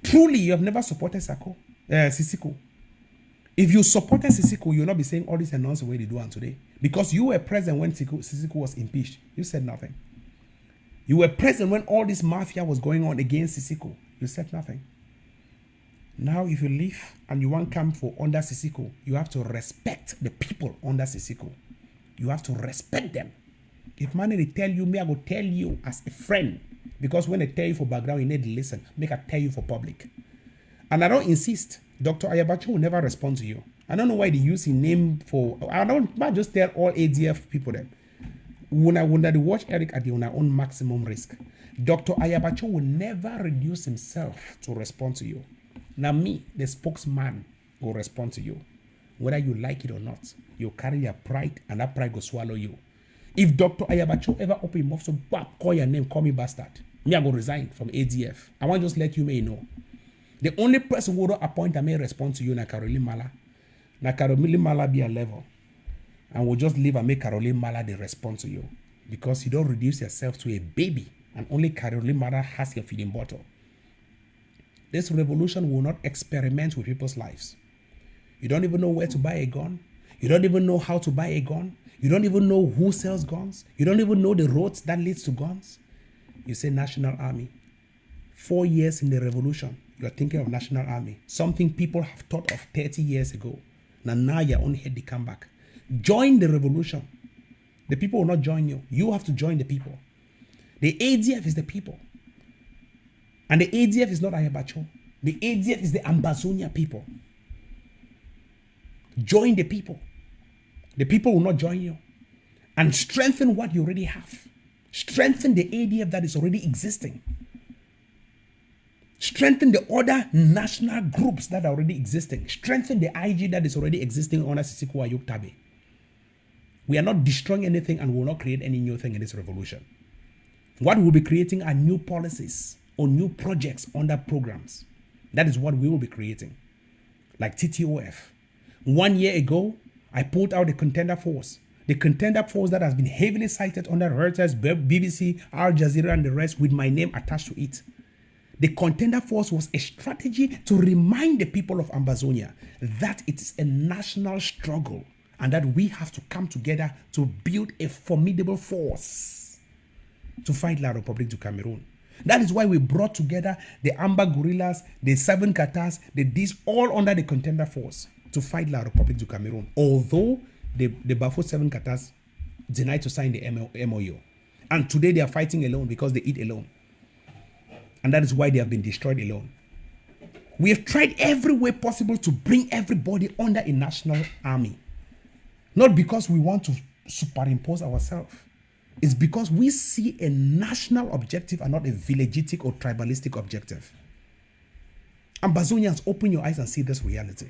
Truly, you have never supported Sisiko. If you supported Sisiko, you'll not be saying all this nonsense the way they do on today. Because you were present when Sisiko was impeached. You said nothing. You were present when all this mafia was going on against Sisiko. You said nothing. Now, if you leave and you want to come for under Sisiko, you have to respect the people under Sisiko. You have to respect them. If man they tell you, me I go tell you as a friend. Because when they tell you for background, you need to listen. Make I tell you for public. And I don't insist. Dr. Ayabacho will never respond to you. I don't know why they use his name for. I don't just tell all ADF people then. When they watch Eric at their own maximum risk. Dr. Ayabacho will never reduce himself to respond to you. Now me, the spokesman, will respond to you. Whether you like it or not. You carry your pride and that pride will swallow you. If Dr. Ayabacho ever open his mouth to call your name, call me bastard. Me, I go resign from ADF. I want to just let you may know. The only person who will appoint and may respond to you na Caroline Mala. Na Caroline Mala be a level. And we'll just leave and make Caroline Mala the respond to you. Because you don't reduce yourself to a baby. And only Caroline Mala has your feeding bottle. This revolution will not experiment with people's lives. You don't even know where to buy a gun. You don't even know how to buy a gun. You don't even know who sells guns. You don't even know the roads that leads to guns. You say National Army. 4 years in the revolution, you are thinking of National Army. Something people have thought of 30 years ago. Now your own head they come back. Join the revolution. The people will not join you. You have to join the people. The ADF is the people. And the ADF is not Ayabacho. The ADF is the Ambazonia people. Join the people. The people will not join you. And strengthen what you already have. Strengthen the ADF that is already existing. Strengthen the other national groups that are already existing. Strengthen the IG that is already existing under Sisiko Ayuk Tabe. We are not destroying anything and we will not create any new thing in this revolution. What we'll be creating are new policies or new projects under programs. That is what we will be creating. Like TTOF. 1 year ago, I pulled out the contender force. The contender force that has been heavily cited under Reuters, BBC, Al Jazeera, and the rest with my name attached to it. The contender force was a strategy to remind the people of Ambazonia that it is a national struggle and that we have to come together to build a formidable force to fight La République du Cameroon. That is why we brought together the Amba guerrillas, the 7 Qatas, these all under the contender force to fight La République du Cameroon. Although the Bafo 7 Qatas denied to sign the MOU. And today they are fighting alone because they eat alone. And that is why they have been destroyed alone. We have tried every way possible to bring everybody under a national army. Not because we want to superimpose ourselves. It's because we see a national objective and not a villagistic or tribalistic objective. Ambazonians, open your eyes and see this reality.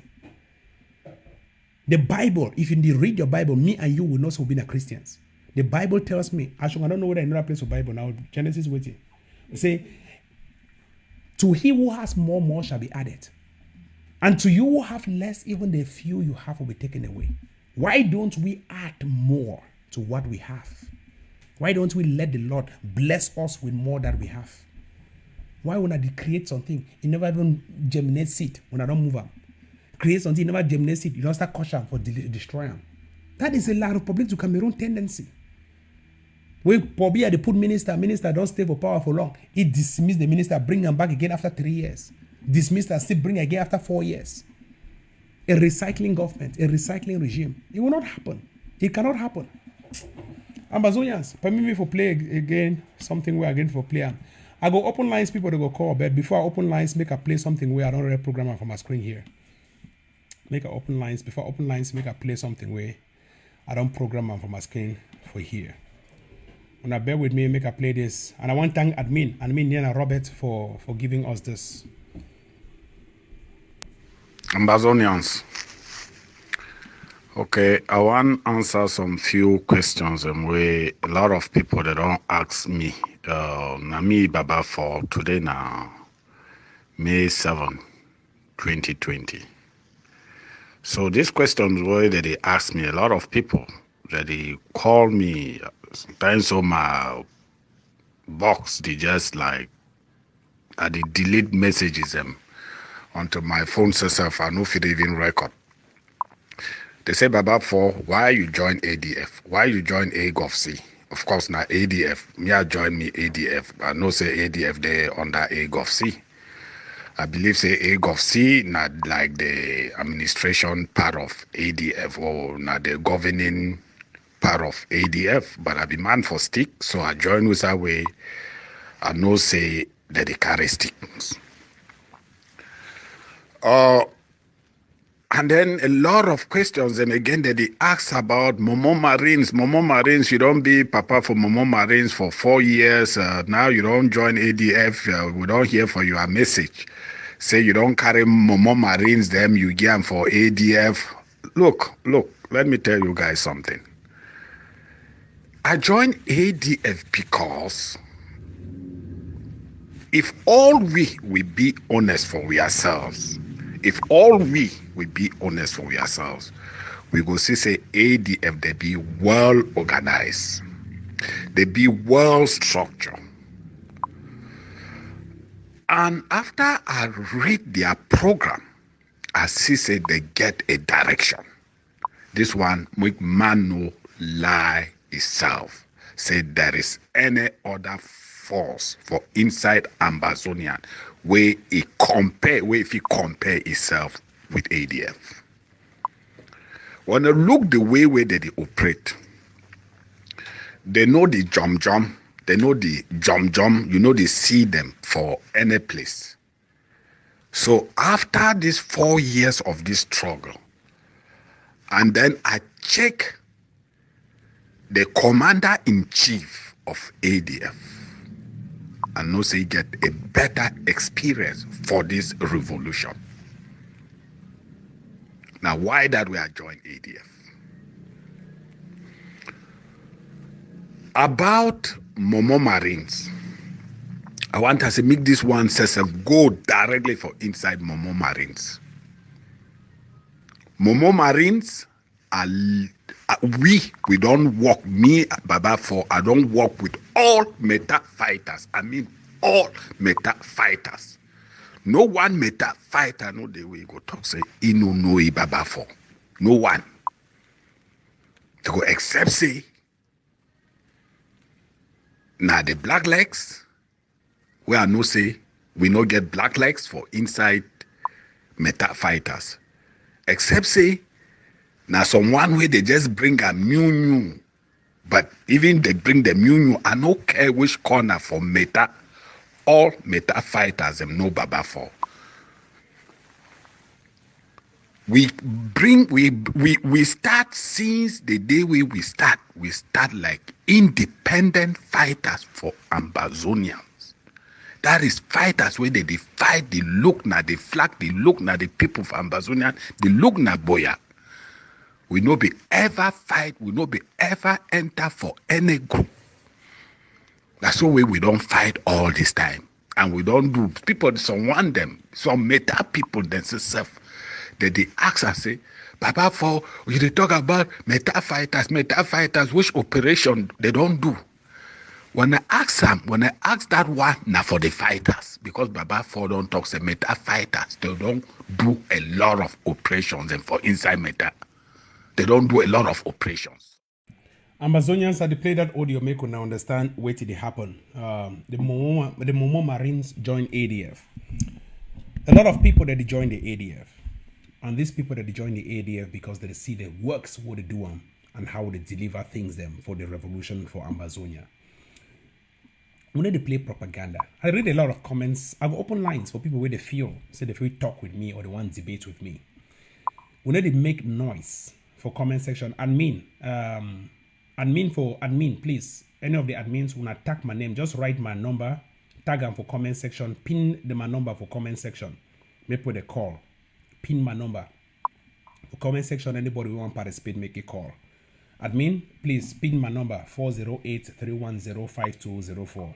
The Bible, if you read your Bible, me and you will know so being Christians. The Bible tells me, I don't know whether another place of Bible now, Genesis waiting. Say, to he who has more shall be added. And to you who have less, even the few you have will be taken away. Why don't we add more to what we have? Why don't we let the Lord bless us with more that we have? Why when I create something, it never even germinate seed when I don't move up? Create something, it never germinate seed, you don't start caution for destroying. That is a La République du Cameroon tendency. When probably they put minister don't stay for power for long. He dismiss the minister, bring them back again after 3 years. Dismiss and still bring again after 4 years. A recycling government, a recycling regime. It will not happen. It cannot happen. Ambazonians, permit me for play again, something where again for play. I go open lines, people they go call, but before I open lines, make a play something where I don't really program from my screen here. Make a open lines, before open lines, make a play something where I don't program them from my screen for here. When I bear with me, make a play this. And I want to thank admin Nina Robert for giving us this. Ambazonians. Okay, I want to answer some few questions and where a lot of people that don't ask me. Me Baba for today now, May 7, 2020. So these questions where that they ask me, a lot of people that they call me, sometimes on my box, they just like, they delete messages them onto my phone itself. I know if it even record. They say, Baba, for why you join ADF? Why you join AGOFC? Of course, now ADF. Me, I join me ADF. I know say ADF, they under AGOFC. I believe say AGOFC, not like the administration part of ADF or not the governing part of ADF. But I be man for stick, so I join with that way. I know say that they carry sticks. And then a lot of questions, and again, that they ask about Momo Marines. Momo Marines, you don't be Papa for Momo Marines for 4 years. Now you don't join ADF. We don't hear for your message. Say you don't carry Momo Marines, them you give them for ADF. Look, let me tell you guys something. I joined ADF because if all we be honest for ourselves, if all we be honest for ourselves, we go see say ADF, they be well organized, they be well structured. And after I read their program, I see say they get a direction. This one make man no lie itself. Say there is any other force for inside Ambazonia where it compare, where if it compare itself with ADF. When I look the way where they operate, they know the jump, they know the jump, you know they see them for any place. So after these 4 years of this struggle, and then I check the commander-in-chief of ADF, and know say get a better experience for this revolution. Now, why that we are joining ADF? About Momo Marines, I want us to make this one go directly for inside Momo Marines. Momo Marines are we don't work, me Baba for I don't work with all meta fighters. I mean all meta fighters. No one meta fighter no the way you go talk say he no Baba for. No one. To go except say now the black legs where I no say we no get black legs for inside meta fighters. Except say now someone where they just bring a new, but even they bring the new, I don't care which corner for meta, all meta fighters them no Baba for. We start since the day we start like independent fighters for Ambazonians. That is fighters where they fight, they look na the flag, they look na the people of Ambazonia, they look na Boya. We no be ever fight, we no be ever enter for any group. That's why we don't fight all this time. And we don't do people, some meta people themselves, that they ask us, say, Papa, for you they talk about meta fighters, which operation they don't do. When I ask that one, now for the fighters, because Baba for don't talk say meta fighters, they don't do a lot of operations and for inside meta. They don't do a lot of operations. Ambazonians, they play that audio make now understand what did happen. The Momo Marines joined ADF. A lot of people that they join the ADF, and these people that they join the ADF because they see the works what they do and how they deliver things them for the revolution for Ambazonia. We need to play propaganda. I read a lot of comments. I've opened lines for people where they feel, say they feel talk with me or they want debate with me. We need to make noise for comment section. Admin, please. Any of the admins who tag my name, just write my number, tag them for comment section, pin my number for comment section. Make with a call. Pin my number. For comment section, anybody who want to participate, make a call. Admin, please pin my number 408-310-5204.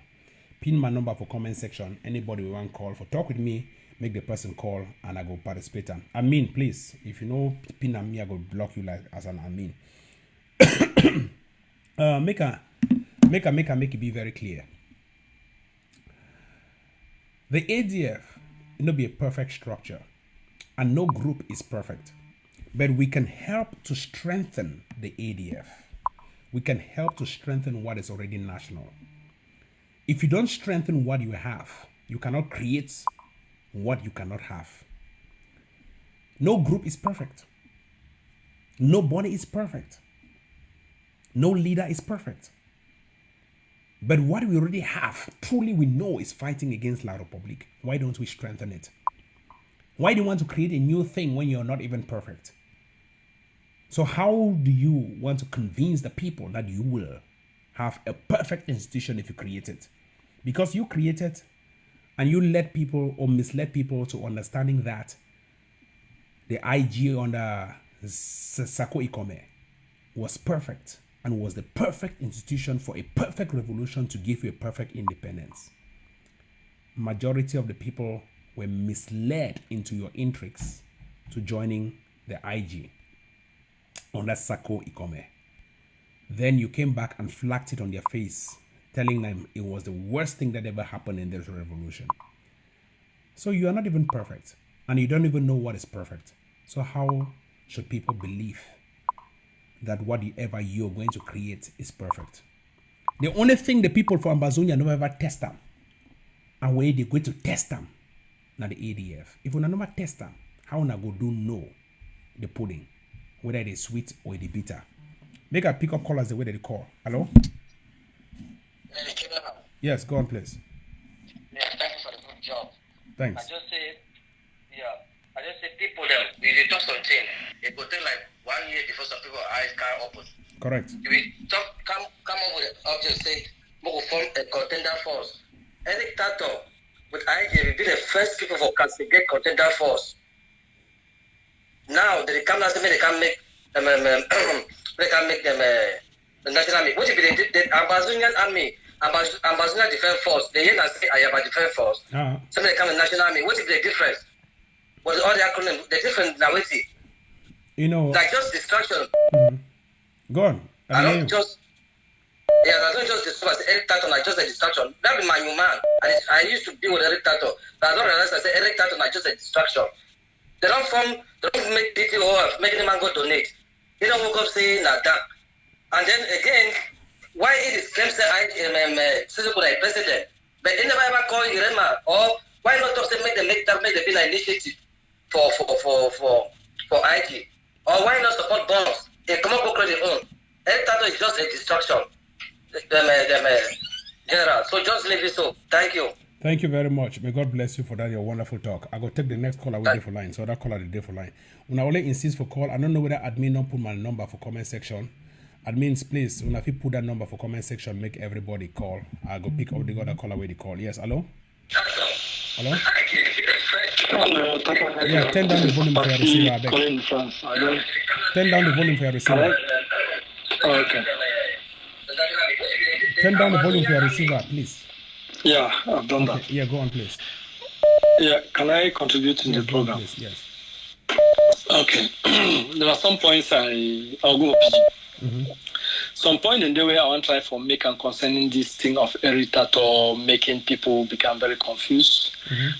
Pin my number for comment section. Anybody who want to call for talk with me, make the person call and I go participate. Admin, please, if you know pin on me, I go block you like as an admin. Make it be very clear. The ADF not be a perfect structure, and no group is perfect. But we can help to strengthen the ADF. We can help to strengthen what is already national. If you don't strengthen what you have, you cannot create what you cannot have. No group is perfect. Nobody is perfect. No leader is perfect. But what we already have, truly we know, is fighting against La Republic. Why don't we strengthen it? Why do you want to create a new thing when you're not even perfect? So how do you want to convince the people that you will have a perfect institution if you create it? Because you create it and you led people or misled people to understanding that the IG under Sako Ikome was perfect and was the perfect institution for a perfect revolution to give you a perfect independence. Majority of the people were misled into your intrigues to joining the IG under Sako Ikome. Then you came back and flagged it on their face, telling them it was the worst thing that ever happened in this revolution. So you are not even perfect, and you don't even know what is perfect. So how should people believe that whatever you're going to create is perfect? The only thing the people for Ambazonia never ever test them, and where they're going to test them, now the ADF. If we never test them, how we go do know the pudding, whether it is sweet or it is bitter? Make a pick up callers the way they call. Hello? Yes, go on, please. Yeah, thank you for the good job. Thanks. I just say people that we talk something, it could take like 1 year before some people eyes can open. Correct. If we talk, come up with an object, say, we will form a contender force. Eric Tato with IG will be the first people for castigate contender force. Now they come and say they can make them the national army. What if they did the Ambazonian army, Ambazonia Defense Force? They hear and say I am a defense force. So they come the national army. What is the difference? What is all the acronym? The difference now is it? You know, like just distraction. Go on. I don't just distraction. Eric Tato like just a distraction. That be my new man. And I used to be with Eric Tato, but I don't realize I say Eric Tato like just a distraction. They don't make DTO, make the man go donate. He don't woke up saying that. And then again, why it is claims that I am a president, but they never ever call Irema, or why not just make the bill initiative for IG, or why not support bonds? They come up with credit own. Eric Tato is just a distraction. General. So just leave it so. Thank you. Thank you very much. May God bless you for that, your wonderful talk. I go take the next caller with day for line. So that caller the day for line. When I only insist for call, I don't know whether admin don't put my number for comment section. Admins, please, when I put that number for comment section, make everybody call. I go pick up the other caller with the call. Yes, hello? Hello? Yeah, turn down the volume for your receiver, I beg. Turn down the volume for your receiver. Okay. Turn down the volume for your receiver, please. Yeah, I've done that. Yeah, go on, please. Yeah, can I contribute in the program? Please, yes. Okay. There are some points I'll go. Some point in the way I want to try for make and concerning this thing of Eritato making people become very confused.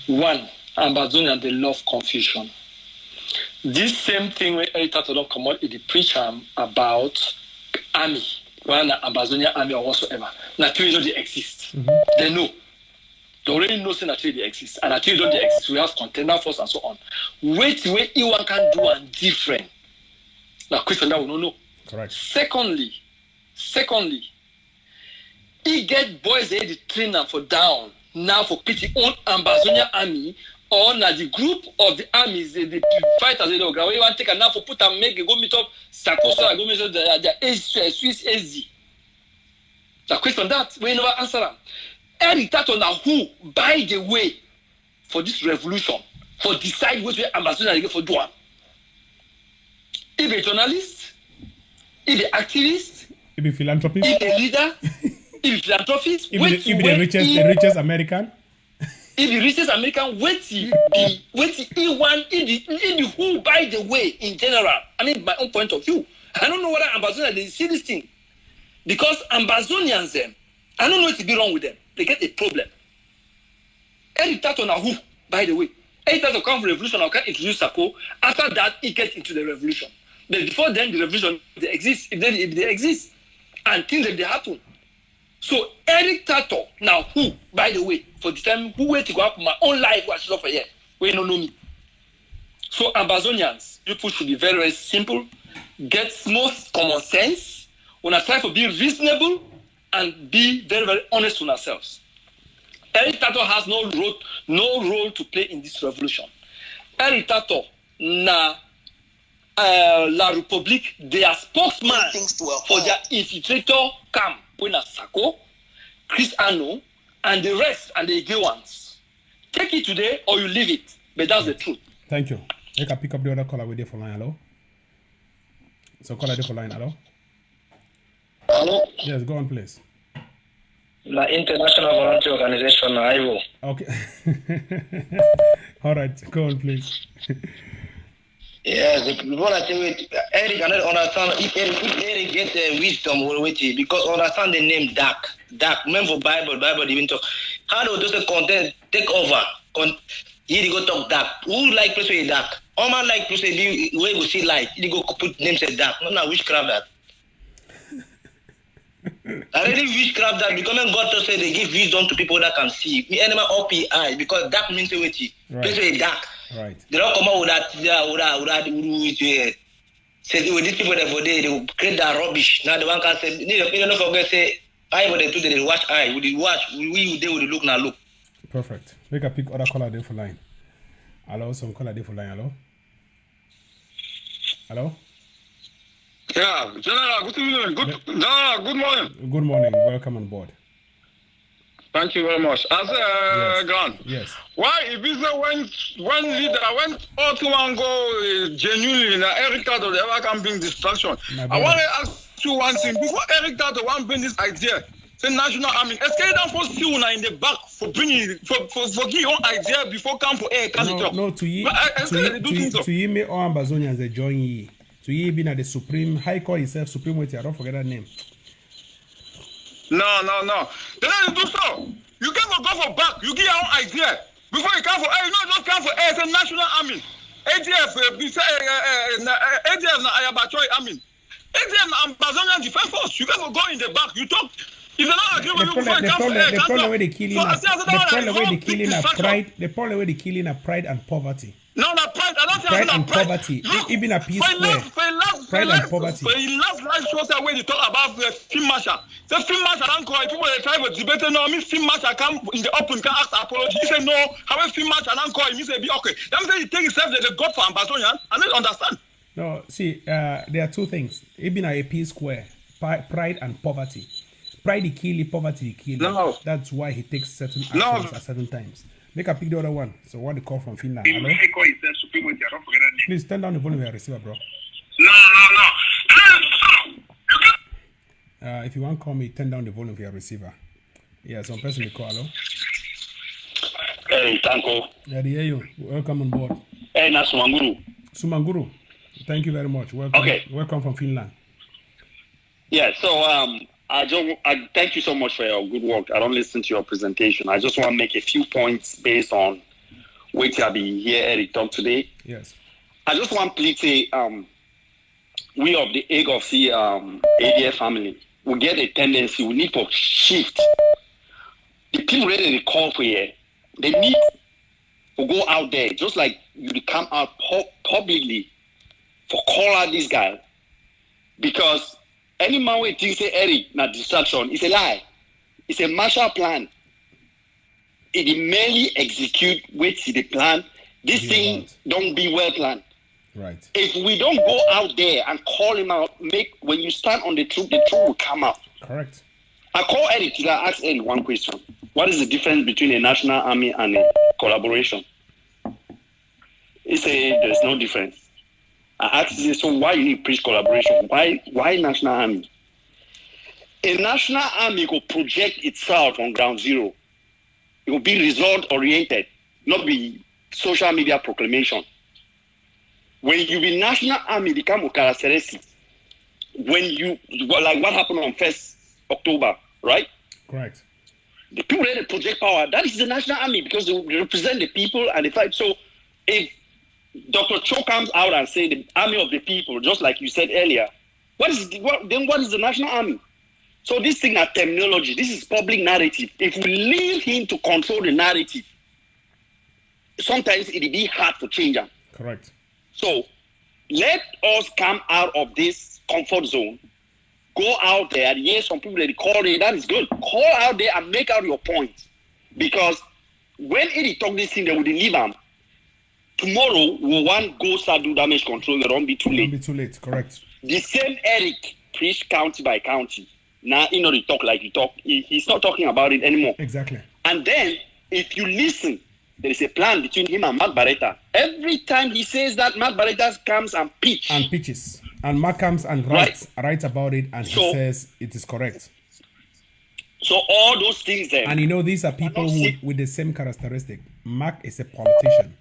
One, Ambazonia, they love confusion. This same thing where Eritato don't come out in the preacher about army, one Ambazonia army or whatsoever. Naturally, they exist. They know. They already know that they exist. And naturally, don't they exist. We have contender force and so on. Wait, anyone can do and different. Now, Christian, that we don't know. Correct. Secondly, he get boys there the trainer for down now for PT own Ambazonia army or na the group of the armies the fighters they go we want take now for put and make go meet up Sakosa go meet up the Swiss AZ. The question that we never answer them. Eric Tato now who by the way for this revolution for decide which way Ambazonia get for do one. If a journalist, if an activist, If a philanthropist, if a leader, if a philanthropist, if the richest American, if the richest American, wait he the who by the way in general. I mean my own point of view. I don't know whether Ambazonia they see this thing. Because Ambazonians them, I don't know what to be wrong with them. They get a problem. Eric Tato now who, by the way, Eric Tato come from revolution or can introduce Sako. After that, he gets into the revolution. But before then, the revolution they exist. If they exist, and things that they happen. So Eric Tato now who, by the way, for the time who wait to go up my own life was for here. We don't know me. So Ambazonians, people should be very, very simple. Get most common sense. When I try to be reasonable and be very, very honest with ourselves. Eric Tato has no role to play in this revolution. Eric Tato na La République, their spokesman for their infiltrator camp, Puna Sako, Chris Ano, and the rest and the gay ones. Take it today or you leave it. But that's the truth. Thank you. You can pick up the other caller with you for line. Hello. So caller for line. Hello. Hello? Yes, go on, please. The International Volunteer Organization, IVO. Okay. All right, go on, please. Yes, the volunteer with Eric, I don't understand if Eric get wisdom with it because understand the name Dark. Remember Bible even talk. How do those content take over? He go talk dark. Who like place with dark? All man like place where we see light. He go put names as dark. No, witchcraft that. I really witchcraft that because when God to say they give wisdom to people that can see. Me animal OPI because dark means with it. Place with dark. Right. They don't come out with that. Say with these people that for they will create that rubbish. Now the one can say, you don't forget say I would do they watch eye. Would you watch? We they would look now look. Perfect. We can pick other caller there for line. Hello, some caller there for line. Hello. Hello. Yeah, General, good evening. Good morning. Good morning. Welcome on board. Thank you very much. As Yes. Gan, Yes. why if it's when leader when all to one go genuinely na Eric Tato they ever can bring distraction. I want to ask you one thing before Eric Tato want bring this idea. Say national army. Escape down for still in the back for bringing for give your own idea before come for air candidate. No, to you, me all Ambazonians they join ye. To ye being at the Supreme High Court itself, Supreme Weight, I don't forget that name. No. They don't do so. You can't go for back. You give your own idea. Before you come for air, you not just come for air, it's a national army. ADF, ADF na Ayabachoy army. ADF na Ambazonia Defense Force. You can't go in the back. You talk. If you're not agreeing with you, the problem where they killing the problem where they killing are pride and poverty. No, pride. I don't pride and poverty. Even a peace square. Pride and poverty. For last live shows that when you talk about the film marshal. The film marshal don't call people they try to debate. No, I mean film marshal come in the open can ask apology. He said no. How film marshal don't call him? He said be okay. That means he take himself as the god for Ambazonia. I don't understand. No, see, there are two things. Even a peace square, pride and poverty. Pride kill you, poverty kill you. No. That's why he takes certain actions at certain times. Make a pick the other one. So what the call from Finland? Hello? Please turn down the volume of your receiver, bro. No. If you want to call me, turn down the volume of your receiver. Yeah, some person will call. Hello? Hey, Tanko. Yeah, they hear you. Welcome on board. Hey, na Sumanguru. Sumanguru. Thank you very much. Welcome. Okay. Welcome from Finland. Yeah, so I thank you so much for your good work. I don't listen to your presentation. I just want to make a few points based on what you have been here, Eric, talk today. Yes. I just want to say, we of the AGOC ADF family, we get a tendency, we need to shift. The people ready to call for here, they need to go out there, just like you come out publicly for call out this guy. Because any man who thinks say Eric na distraction, it's a lie. It's a Marshall plan. It merely execute with the plan. This thing don't be well planned. Right. If we don't go out there and call him out, when you stand on the truth will come out. Correct. I call Eric to ask Eric one question. What is the difference between a national army and a collaboration? He said there's no difference. I asked him, so why you need preach collaboration? Why national army? A national army will project itself on ground zero. It will be result oriented, not be social media proclamation. When you be national army, become a characteristic. When you, like what happened on 1st October, right? Correct. The people that project power, that is the national army because they represent the people and the fight. So if Dr. Cho comes out and say the army of the people, just like you said earlier, what is the national army? So this thing are terminology. This is public narrative. If we leave him to control the narrative, sometimes it'll be hard to change them. Correct. So let us come out of this comfort zone. Go out there. Yes, some people that call it, that is good. Call out there and make out your point. Because when it talk this thing, they will leave them. Tomorrow, we want go start do damage control. It won't be too late. It won't be too late. Correct. The same Eric preach county by county. Now, he talk like you talk. He's not talking about it anymore. Exactly. And then, if you listen, there is a plan between him and Mark Barretta. Every time he says that, Mark Barretta comes and pitches. And Mark comes and writes about it, and he says it is correct. So all those things there. And these are people with the same characteristic. Mark is a politician.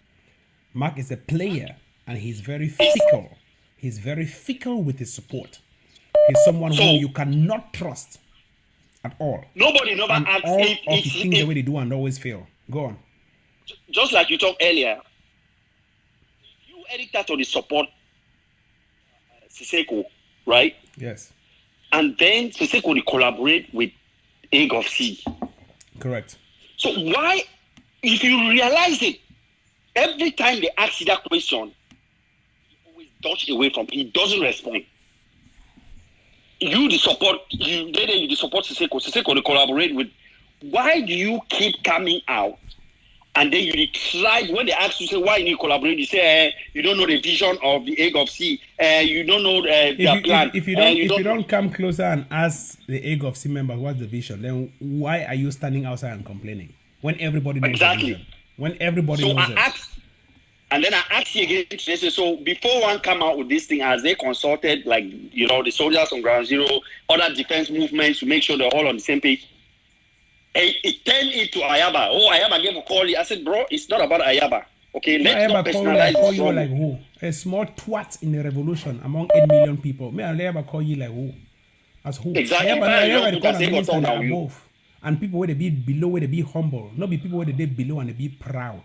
Mark is a player, and he's very fickle. He's very fickle with his support. He's someone who you cannot trust at all. Nobody never and asks all of the things the way they do and always fail. Go on. Just like you talked earlier, you Eric Tato the support Siseko, right? Yes. And then Siseko will collaborate with Egg of C. Correct. So why, if you realize it, every time they ask you that question, he always dodge away from it. He doesn't respond. You the support Siseko. Siseko will collaborate with. Why do you keep coming out? And then you try, when they ask you, say, why you need to collaborate? You say, you don't know the vision of the Egg of C. You don't know their plan. If you don't come closer and ask the Egg of C members what's the vision, then why are you standing outside and complaining? When everybody knows the vision. When everybody knows it. And then I ask you again today, so before one come out with this thing, as they consulted, like, the soldiers on ground zero, other defense movements to make sure they're all on the same page, it turned into Ayaba. Oh, Ayaba gave a call. I said, bro, it's not about Ayaba. Okay, let's not personalize call you like who? A small twat in the revolution among 8 million people. May Ayaba call you like who? As who? Exactly. Ayaba and people where they be below, where they be humble. Not be people where they be below and they be proud.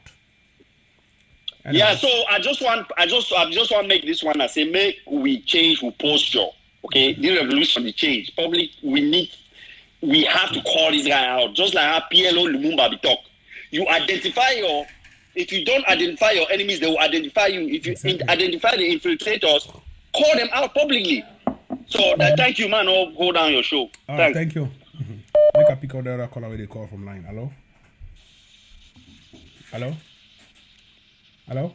Yeah, so I just want to make this one. I say, make we change we posture. Okay, the revolution, the change. Public, we have to call this guy out. Just like how PLO Lumumba be talk. You identify if you don't identify your enemies, they will identify you. If you identify the infiltrators, call them out publicly. So thank you, man. I'll go down your show. All right, thank you. Make a pick out the other caller where they call from line. Hello? Hello? Hello?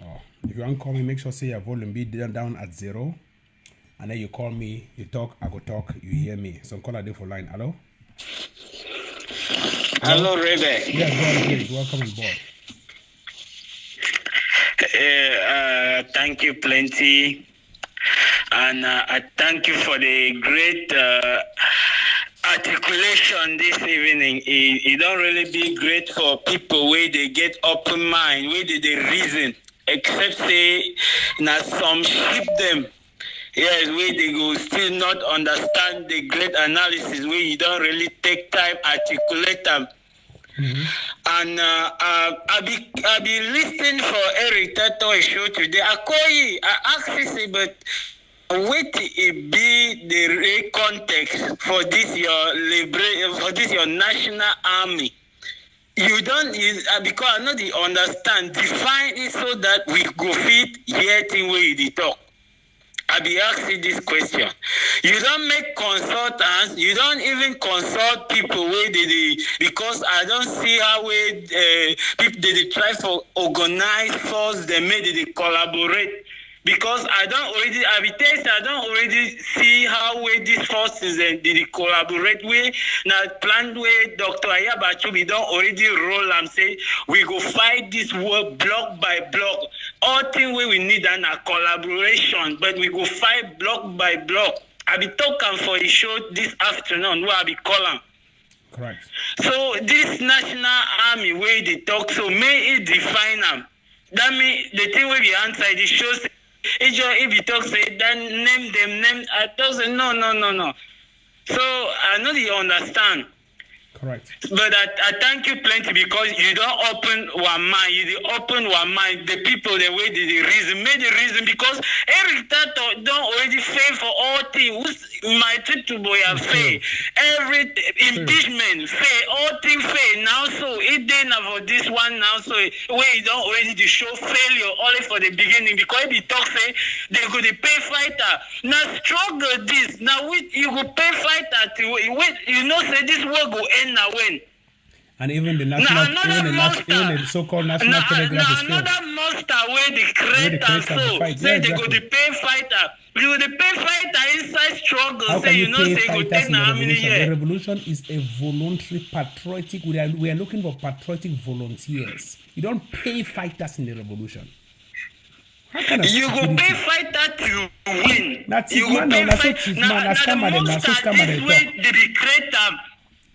Oh, if you want to call me, make sure say your volume be down at 0. And then you call me, you talk, I go talk, you hear me. Some caller there for line. Hello? Hello, Rebe. Yeah, go on, please. Welcome on board. Thank you plenty. And I thank you for the great articulation this evening. It don't really be great for people where they get open mind, where they reason, except say now some ship them. Yes, where they go still not understand the great analysis where you don't really take time articulate them. Mm-hmm. And I be listening for Eric Tato show today. I call you, I ask you, but what it be the real context for this your national army? You don't because I know they understand. Define it so that we go fit hear thing where you talk. I be asking this question. You don't make consultants. You don't even consult people where because I don't see how people they try for organize force. They made they collaborate. Because I don't already see how these forces and they collaborate with. Now plan where Dr. Ayabachu we don't already roll and say we go fight this war block by block. All thing we need a collaboration, but we go fight block by block. I be talking for a show this afternoon where I be calling. Correct. So this national army where they talk, so may it define them. That means the thing will be answered. It shows. If you talk, say, then name them. I don't say, no. So, I know you understand. Correct. But I thank you plenty because you don't open one mind. You open one mind. The people, the way the reason, made the reason because Eric Tato don't already fail for all things. My trip to Boya fail. Every impeachment fail. All things fail. Now, so it didn't for this one now. So where you don't already show failure only for the beginning because if you talk say they go to pay fighter. Now struggle this. Now you go pay fighter to wait. You know say this war go end. Win. And even the national, even the so-called national telegraph is failed. Another monster where the creator say they go to pay fighter. You the pay fighter inside struggle. How say can you pay say go fighters take in the how many revolution? years? The revolution is a voluntary, patriotic. We are looking for patriotic volunteers. You don't pay fighters in the revolution. How kind of you stupidity? go pay fighter to win. That's you it, man. go pay That's fighter. it, man. That's the scammer them. That's so monster scammer this they way talk. they be creator.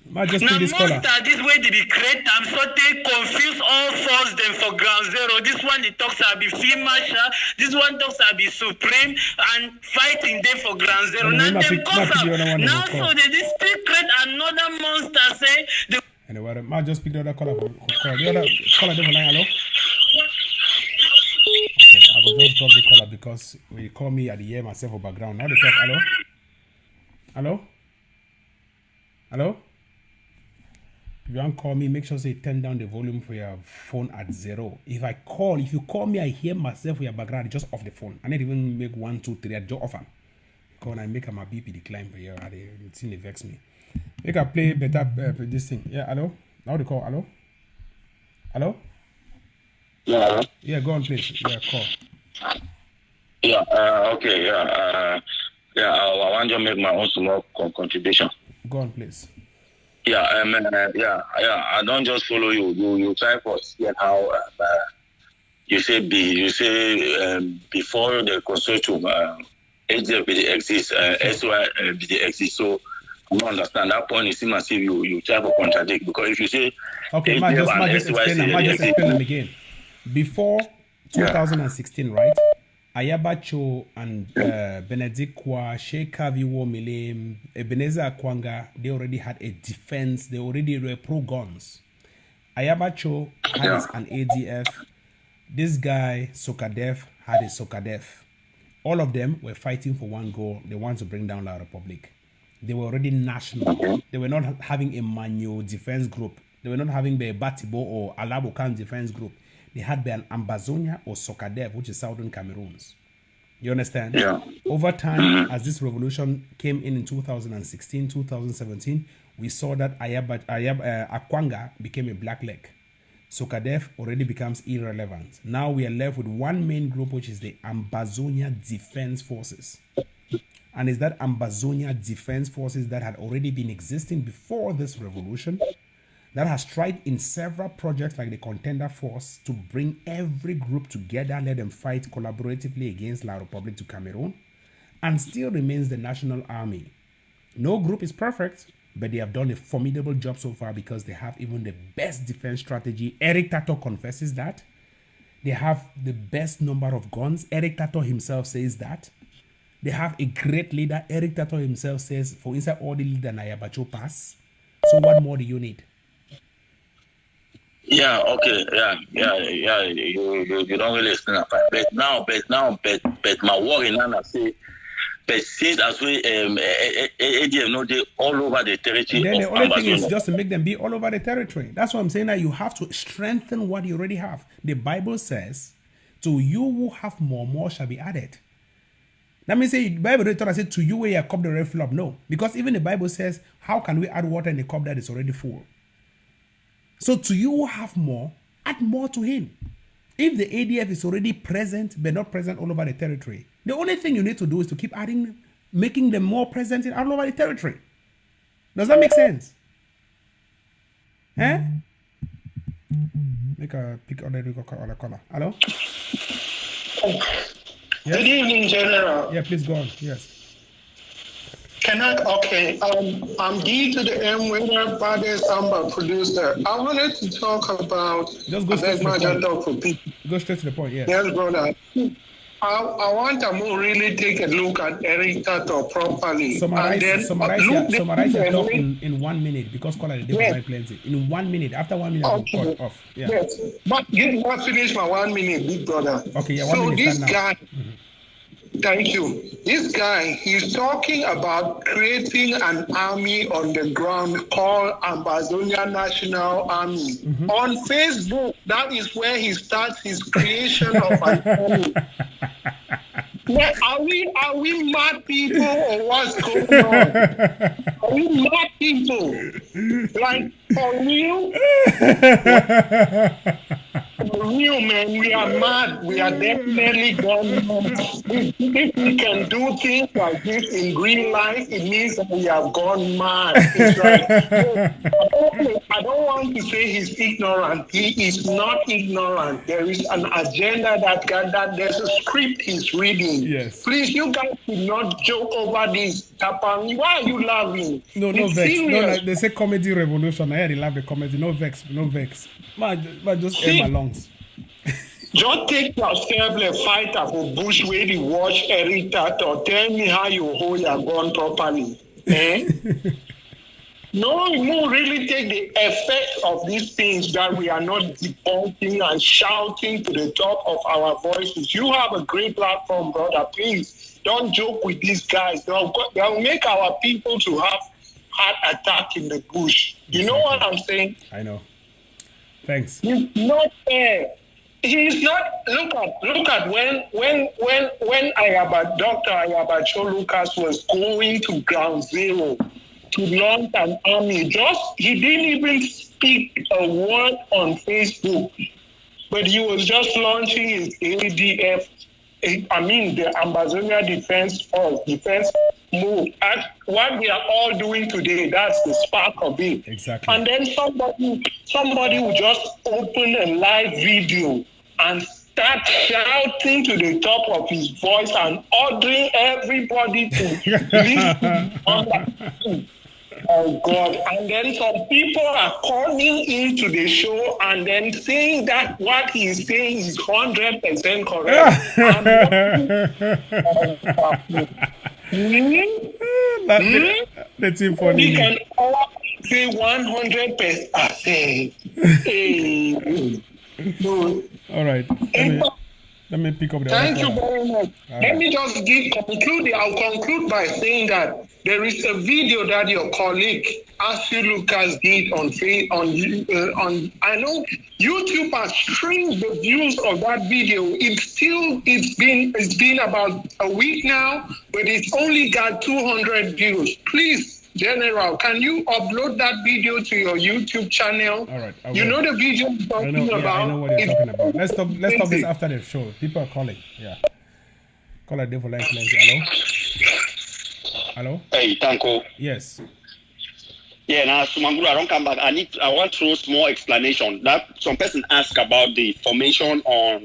Man, just Now pay this caller. monster this way they be create so they confuse all force them for ground zero. This one the talks are be field marshal, this one talks are be supreme and fighting them for ground zero. Anyway, Now them cause up. Now call. so they still create another monster say the Anyway, I just pick the other caller. The other caller them line, hello? Okay, I will just drop the caller because when you call me at the air myself for background. Now they talk, hello? Hello? Hello? If you want to call me, make sure you turn down the volume for your phone at 0. If you call me, I hear myself for your background, just off the phone. I need even make 1, 2, 3, I just off them. Because when I make my BP decline for you, it's in the vex me. Make a play better this thing. Yeah, hello? Now the call, hello? Hello? Yeah. Yeah, go on, please. Yeah, call. Yeah, okay, yeah. I want to make my own small contribution. Go on, please. Yeah, I don't just follow you. You try for see how you say before the consortium HDF exists, SY exists. So I don't understand that point. It seems as if you try to contradict because if you say okay, just explain them again. Before 2016, right? Ayabacho and Benedict Kwa, Sheikh Kaviwo Mile, Ebenezer Akwanga, they already had a defense. They already were pro-guns. Ayabacho had an ADF. This guy, Sokadef, had a Sokadef. All of them were fighting for one goal. They want to bring down La Republic. They were already national. They were not having a manual defense group. They were not having the Batibo or Alabokan defense group. They had an Ambazonia or Sokadev, which is southern Cameroons. You understand? Yeah. Over time, as this revolution came in 2016, 2017, we saw that Akwanga became a black leg. Sokadev already becomes irrelevant. Now we are left with one main group, which is the Ambazonia Defense Forces. And it's that Ambazonia Defense Forces that had already been existing before this revolution that has tried in several projects like the Contender Force to bring every group together, let them fight collaboratively against La Republic to Cameroon, and still remains the National Army. No group is perfect, but they have done a formidable job so far because they have even the best defense strategy. Eric Tato confesses that. They have the best number of guns. Eric Tato himself says that. They have a great leader. Eric Tato himself says, for inside all the leader Nayabacho pass. So what more do you need? Yeah, okay, yeah. You don't really explain that. But my worry now say, but since as we ADF know they all over the territory. Then the only thing is just to make them be all over the territory. That's what I'm saying. That you have to strengthen what you already have. The Bible says, "To you who have more shall be added." That means say the Bible return and say to you where a cup the already full up. No, because even the Bible says, how can we add water in a cup that is already full? So to you who have more, add more to him. If the ADF is already present, but not present all over the territory, the only thing you need to do is to keep adding, making them more present in all over the territory. Does that make sense? Eh? Make a pick on the color. Hello? Yes? Good evening, General. Yeah, please go on. Yes. Can I? Okay. I'm D to the M winner, Bade Samba producer. I wanted to talk about. Just go straight to the point. Go straight to the point. Yes. Yes, brother. I want to really take a look at Eric Tato properly. Summarize your talk in 1 minute because caller the devil plenty. In 1 minute. After 1 minute, okay. I'll cut off. Yeah. Yes. But give me finish my 1 minute, big brother. Okay. Yeah. 1 minute. So this guy. Thank you. This guy, he's talking about creating an army on the ground called Ambazonia National Army. Mm-hmm. On Facebook, that is where he starts his creation of an army. Well, are we mad people or what's going on? Are we mad people? Like, for real? For real, man, we are mad. We are definitely gone mad. If we can do things like this in real life, it means that we have gone mad. It's like, I don't want to say he's ignorant. He is not ignorant. There is an agenda that there's a script he's reading. Yes. Please, you guys should not joke over this. Tapang, why are you laughing? No vex. No, they say comedy revolution. I already love the comedy. No vex. Man, just air my lungs. Just take yourself a fighter for bush where you watch Eric Tato. Tell me how you hold your gun properly. Eh? No, really take the effect of these things that we are not debunking and shouting to the top of our voices. You have a great platform, brother. Please don't joke with these guys. They'll make our people to have heart attack in the bush. You know what I'm saying? I know. Thanks. He's not there. He's not. Look at when Dr. Ayabacho Lucas was going to ground zero to launch an army. He didn't even speak a word on Facebook, but he was just launching his ADF. The Ambazonia defense move. And what we are all doing today, that's the spark of it. Exactly. And then somebody will just open a live video and start shouting to the top of his voice and ordering everybody to listen on that. Oh God. And then some people are calling into the show and then saying that what he's saying is 100% correct. That's funny. We can all say 100%. All right. Let me pick up the Thank you very much. Let me just conclude. I'll conclude by saying that there is a video that your colleague Ashley Lucas did on. I know YouTube has streamed the views of that video. It's been about a week now, but it's only got 200 views. Please, General, can you upload that video to your YouTube channel? All right. You know the video I'm talking about? I know what you're talking about. Let's talk this after the show. People are calling. Yeah. Call a devil line plenty. Hello? Hey, Tanko. Yes. Yeah, now Sumanguru, I don't come back. I want to throw more explanation. That some person asked about the formation of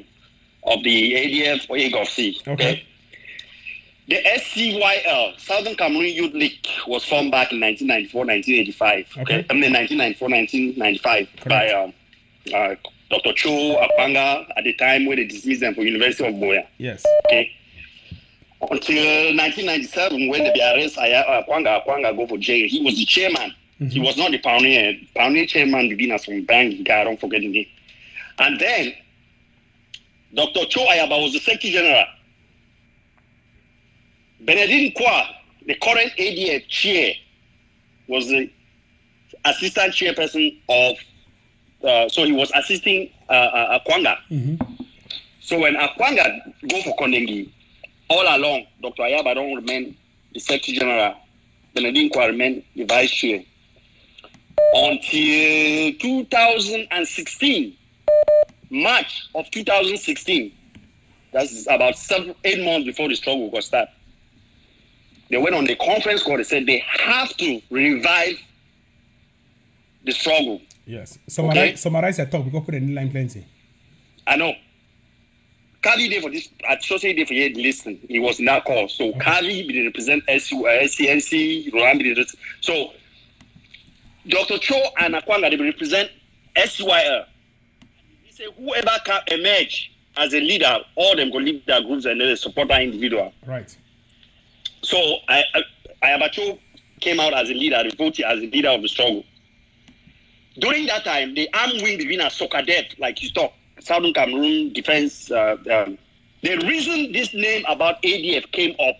the ADF or AGOC. Okay. The SCYL, Southern Cameroon Youth League, was formed back in 1994-1985. Okay. 1994-1995 by Dr. Cho Apanga at the time when they dismissed them from University of Boya. Yes. Okay. Until 1997, when they arrest Apanga go for jail, he was the chairman. Mm-hmm. He was not the pioneer. Pioneer chairman began as some bank guy, I don't forget the name. And then Dr. Cho Ayaba was the Secretary General. Benedict Kwa, the current ADF chair, was the assistant chairperson of, so he was assisting Akwanga. Mm-hmm. So when Akwanga go for Kondengi, all along, Dr. Ayaba don't remain the Secretary General. Benedict Kwa remain the Vice Chair. Until 2016, March of 2016, that's about 7-8 months before the struggle got started. They went on the conference call. They said they have to revive the struggle. Yes. Summarize your talk because put in line plenty. I know. Kali did for this. I should say for you listen. He was in that call. So Kali will represent SCNC. So Dr. Cho and Akwanga they will represent SCYL. He said whoever can emerge as a leader, all them go lead their groups and then support that individual. Right. So Ayabacho came out as a leader, voted as a leader of the struggle. During that time, the armed wing between Sokadet, like you talk, Southern Cameroon Defense, the reason this name about ADF came up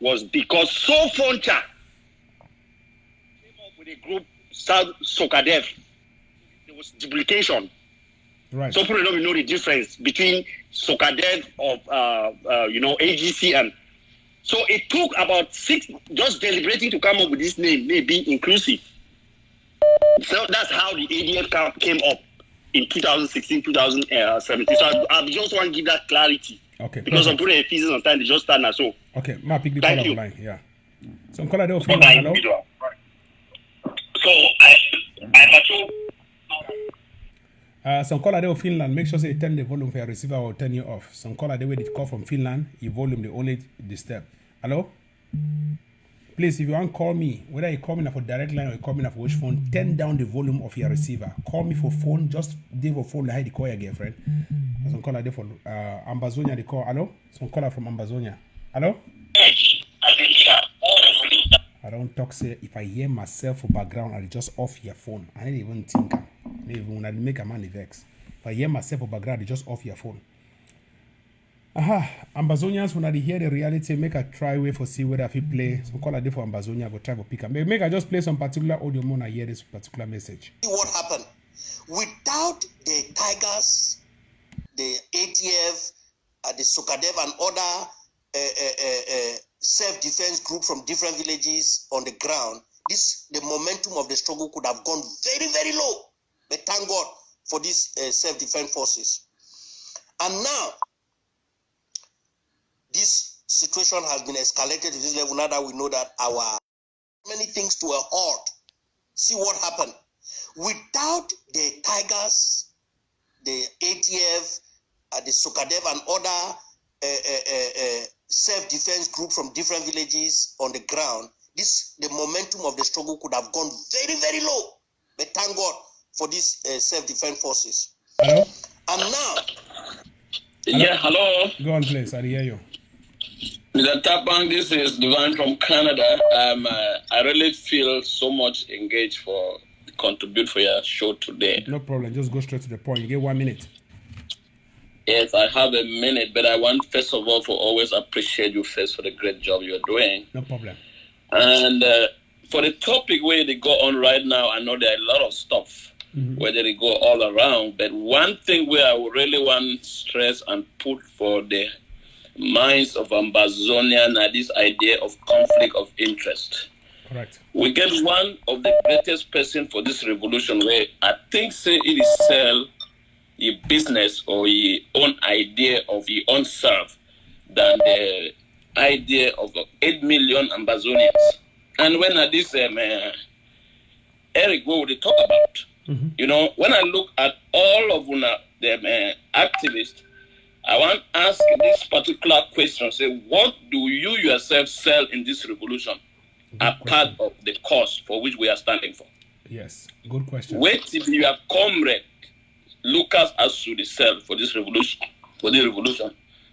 was because Sofoncha came up with a group, South Sokadet. There was duplication. Right. So people don't know the difference between Sokadet of AGC and. So it took about 6 just deliberating to come up with this name, maybe inclusive. So that's how the ADF came up in 2016, 2017. So I just want to give that clarity. Okay. Because I'm putting a thesis on time, they just start now. So okay, ma pick the call on line. Yeah. So I'm calling Finland. Hello. So some caller there of Finland, make sure say you turn the volume for your receiver or turn you off. Some caller there with the call from Finland, your volume they only disturb. Hello? Please, if you want to call me, whether you call me for direct line or you call me for which phone, turn down the volume of your receiver. Call me for phone, just give a phone like the call your girlfriend. Some caller there for Ambazonia, they call. Hello? Some caller from Ambazonia. Hello? I don't talk, say, if I hear myself for background, I'll just off your phone. I didn't even think. Even when I make a man vex. If I hear myself for background, I just off your phone. Ambazonians, when I hear the reality, make a try way for see whether if you play. Some call a day for Ambazonia, but try to pick up. Make I just play some particular audio when I hear this particular message. What happened? Without the Tigers, the ATF, the Sokadev and other self-defense group from different villages on the ground, the momentum of the struggle could have gone very, very low. But thank God for these self-defense forces. And now, this situation has been escalated to this level now that we know that our many things to a halt. See what happened. Without the Tigers, the ATF, the Sokadev and other self-defense group from different villages on the ground, the momentum of the struggle could have gone very, very low. But thank God for these self-defense forces. Hello? And now... Yeah, hello. Go on, please. I hear you. Mr. Tapang, this is Divine from Canada. I really feel so much engaged for contribute for your show today. No problem. Just go straight to the point. You get 1 minute. Yes, I have a minute, but I want, first of all, to always appreciate you first for the great job you're doing. No problem. And for the topic where they go on right now, I know there are a lot of stuff where they go all around. But one thing where I really want to stress and put for the minds of Ambazonia now this idea of conflict of interest. Correct. We get one of the greatest person for this revolution where I think say it is sell your business or your own idea of your own self than the idea of 8 million Ambazonians. And when I this Eric, what would they talk about? You know, when I look at all of the activists, I want to ask this particular question. Say, what do you yourself sell in this revolution part of the cause for which we are standing for? Yes, good question. Wait if you have comrade Lucas Asu the sell for this revolution,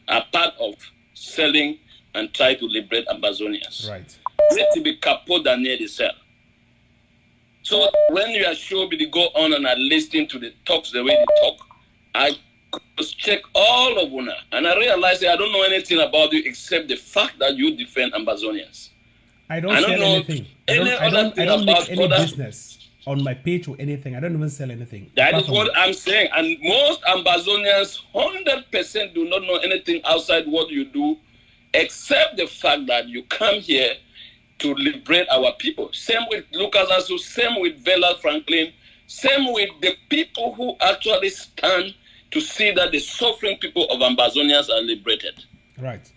are part of selling and try to liberate Ambazonians. Right. Wait to be Capo Daniel the sell. So when you are sure me to go on and are listening to the talks the way they talk, I check all of Una and I realize that I don't know anything about you except the fact that you defend Ambazonians. I don't sell anything. I don't make any business on my page or anything. I don't even sell anything. That is what I'm saying. And most Ambazonians, 100% do not know anything outside what you do accept the fact that you come here to liberate our people. Same with Lucas Asu, same with Vela Franklin, same with the people who actually stand to see that the suffering people of Ambazonians are liberated. Right.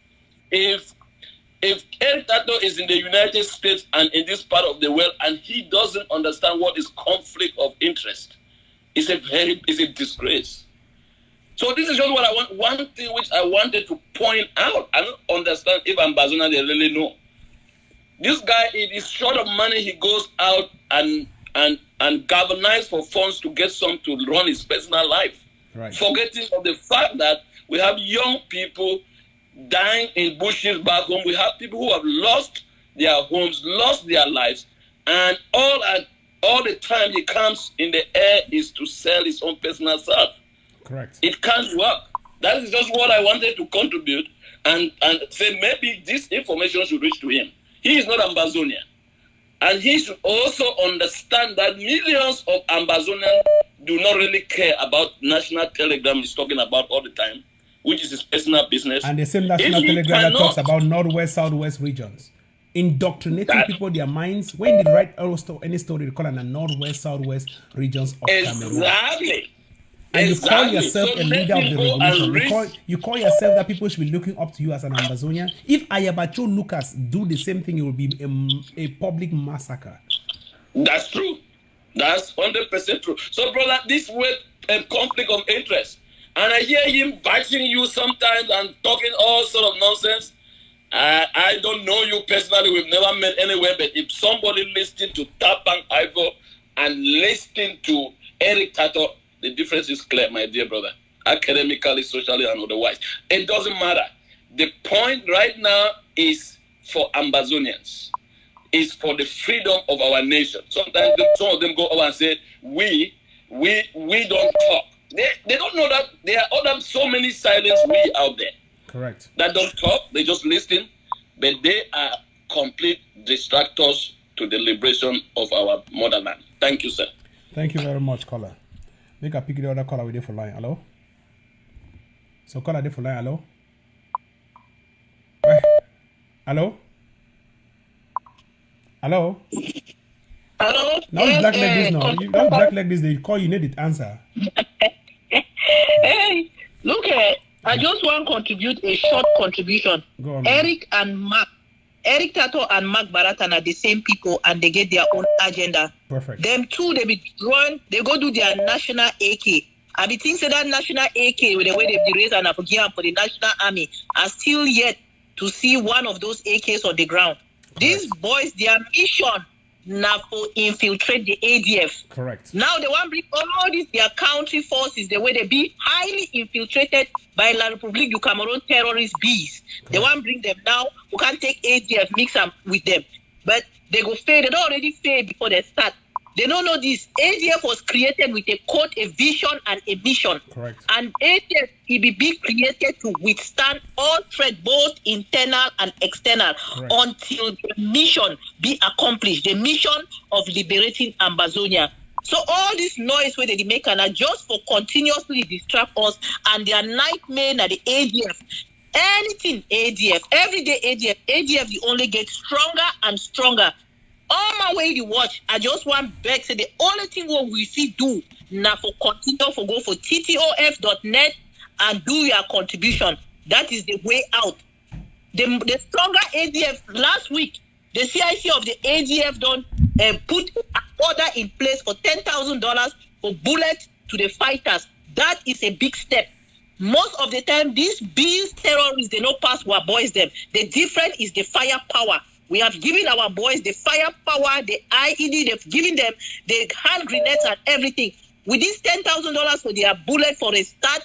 If Eric Tato is in the United States and in this part of the world and he doesn't understand what is conflict of interest, it's a disgrace. So this is just what I want. One thing which I wanted to point out. I don't understand if Ambazonia they really know. This guy, it is short of money. He goes out and galvanize for funds to get some to run his personal life. Right. Forgetting of the fact that we have young people dying in bushes back home. We have people who have lost their homes, lost their lives, and all the time he comes in the air is to sell his own personal stuff. Correct. It can't work. That is just what I wanted to contribute and say maybe this information should reach to him. He is not Ambazonian. And he should also understand that millions of Ambazonians do not really care about National Telegram is talking about all the time, which is his personal business. And the same National Telegram that talks about Northwest, Southwest regions. Indoctrinating people, their minds. When they write any story, they call it the Northwest, Southwest regions of Cameroon. Exactly. And you call yourself a leader of the revolution. You call yourself that people should be looking up to you as an Ambazonian. If Ayabacho Lucas do the same thing, it will be a public massacre. That's true. That's 100% true. So, brother, this was a conflict of interest. And I hear him bashing you sometimes and talking all sort of nonsense. I don't know you personally. We've never met anywhere. But if somebody listening to Tapang Ivo and listening to Eric Tato, the difference is clear, my dear brother. Academically, socially, and otherwise. It doesn't matter. The point right now is for Ambazonians. It's for the freedom of our nation. Sometimes some of them go over and say, we don't talk. They don't know that there are other so many silent we out there. Correct. That don't talk, they just listen, but they are complete distractors to the liberation of our motherland. Thank you, sir. Thank you very much, caller. Make a pick the other caller with you for line. Hello? So caller there for line, hello? Hello? Hello? Hello? Now you black like this now. You don't black like this, they call you need it answer. Hey, look at I just want to contribute a short contribution. Go on, Eric Tato and Mark Baratan are the same people and they get their own agenda. Perfect. Them two, they be drawn, they go do their national AK. I be thinking that national AK with the way they be raised and forgive for the national army are still yet to see one of those AKs on the ground. Correct. These boys, their mission now for infiltrate the ADF. Correct. Now they want to bring all these their country forces the way they be highly infiltrated by La République du Cameroon terrorist bees. Correct. They want to bring them now. We can't take ADF, mix them with them. But they go fail. They don't already fail before they start. They don't know this. ADF was created with a code, a vision, and a mission. Correct. And ADF be created to withstand all threat, both internal and external, correct, until the mission be accomplished. The mission of liberating Ambazonia. So all this noise where they make are just for continuously distract us and their nightmare at the ADF. Anything ADF, everyday ADF, you only get stronger and stronger. On my way to watch, I just want back to the only thing what we see do now for continue for go for ttof.net and do your contribution. That is the way out. The stronger ADF last week, the CIC of the ADF don't put an order in place for $10,000 for bullets to the fighters. That is a big step. Most of the time, these bees terrorists, they don't pass our boys them. The difference is the firepower. We have given our boys the firepower, the IED, they've given them the hand grenades and everything. With this $10,000 for their bullet for a start,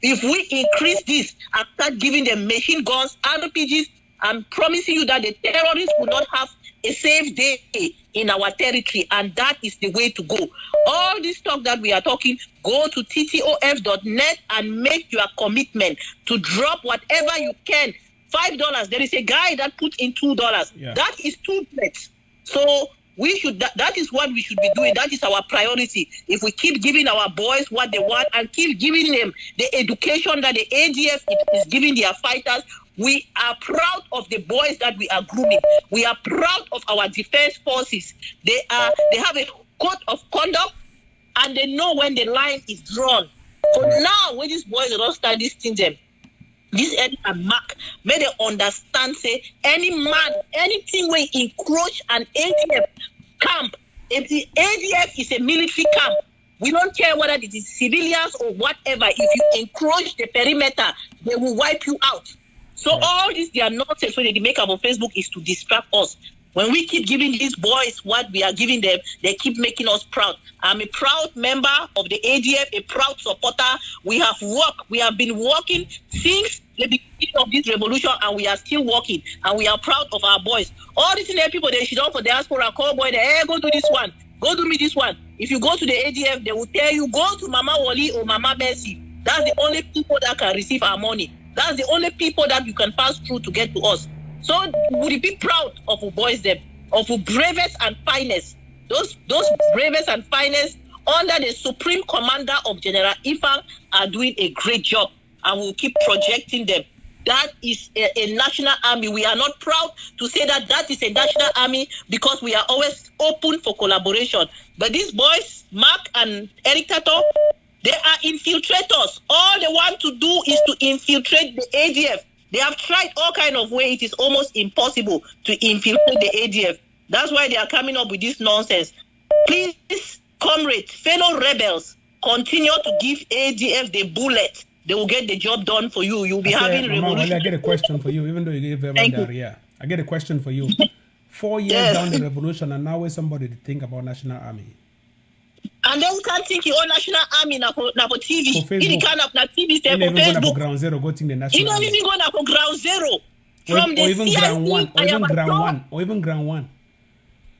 if we increase this and start giving them machine guns, RPGs, I'm promising you that the terrorists will not have a safe day in our territory, and that is the way to go. All this talk that we are talking, go to ttof.net and make your commitment to drop whatever you can. $5. There is a guy that put in $2. Yeah. That is 2 plates. So we should. That is what we should be doing. That is our priority. If we keep giving our boys what they want and keep giving them the education that the ADF is giving their fighters, We are proud of the boys that we are grooming. We are proud of our defense forces. They have a code of conduct, and they know when the line is drawn. So now, when these boys don't start listening them, this Eddie and Mark, may they understand, say, any man, anything where encroach an ADF camp, if the ADF is a military camp, we don't care whether it is civilians or whatever. If you encroach the perimeter, they will wipe you out. So all this, their nonsense when they make up on Facebook is to distract us. When we keep giving these boys what we are giving them, they keep making us proud. I'm a proud member of the ADF, a proud supporter. We have worked. We have been working since the beginning of this revolution, and we are still working. And we are proud of our boys. All these people, they should for diaspora call boy, hey, go do this one. Go do me this one. If you go to the ADF, they will tell you, go to Mama Wally or Mama Bessie. That's the only people that can receive our money. That's the only people that you can pass through to get to us. So would you be proud of our boys them, of our bravest and finest? Those bravest and finest under the supreme commander of General Ifang are doing a great job, and we'll keep projecting them. That is a national army. We are not proud to say that is a national army because we are always open for collaboration. But these boys, Mark and Eric Tato, they are infiltrators. All they want to do is to infiltrate the ADF. They have tried all kind of ways. It is almost impossible to infiltrate the ADF. That's why they are coming up with this nonsense. Please, comrades, fellow rebels, continue to give ADF the bullet. They will get the job done for you. You'll be having revolution. I get a question for you, even though you gave Diarrhea. I get a question for you. 4 years down the revolution, and now where's somebody to think about national army? And then we can't think your own national army now for TV. For Facebook. Kind of TV for Facebook. For ground zero, go to the national. You don't even go now for ground zero. From the even ground one, or even ground one.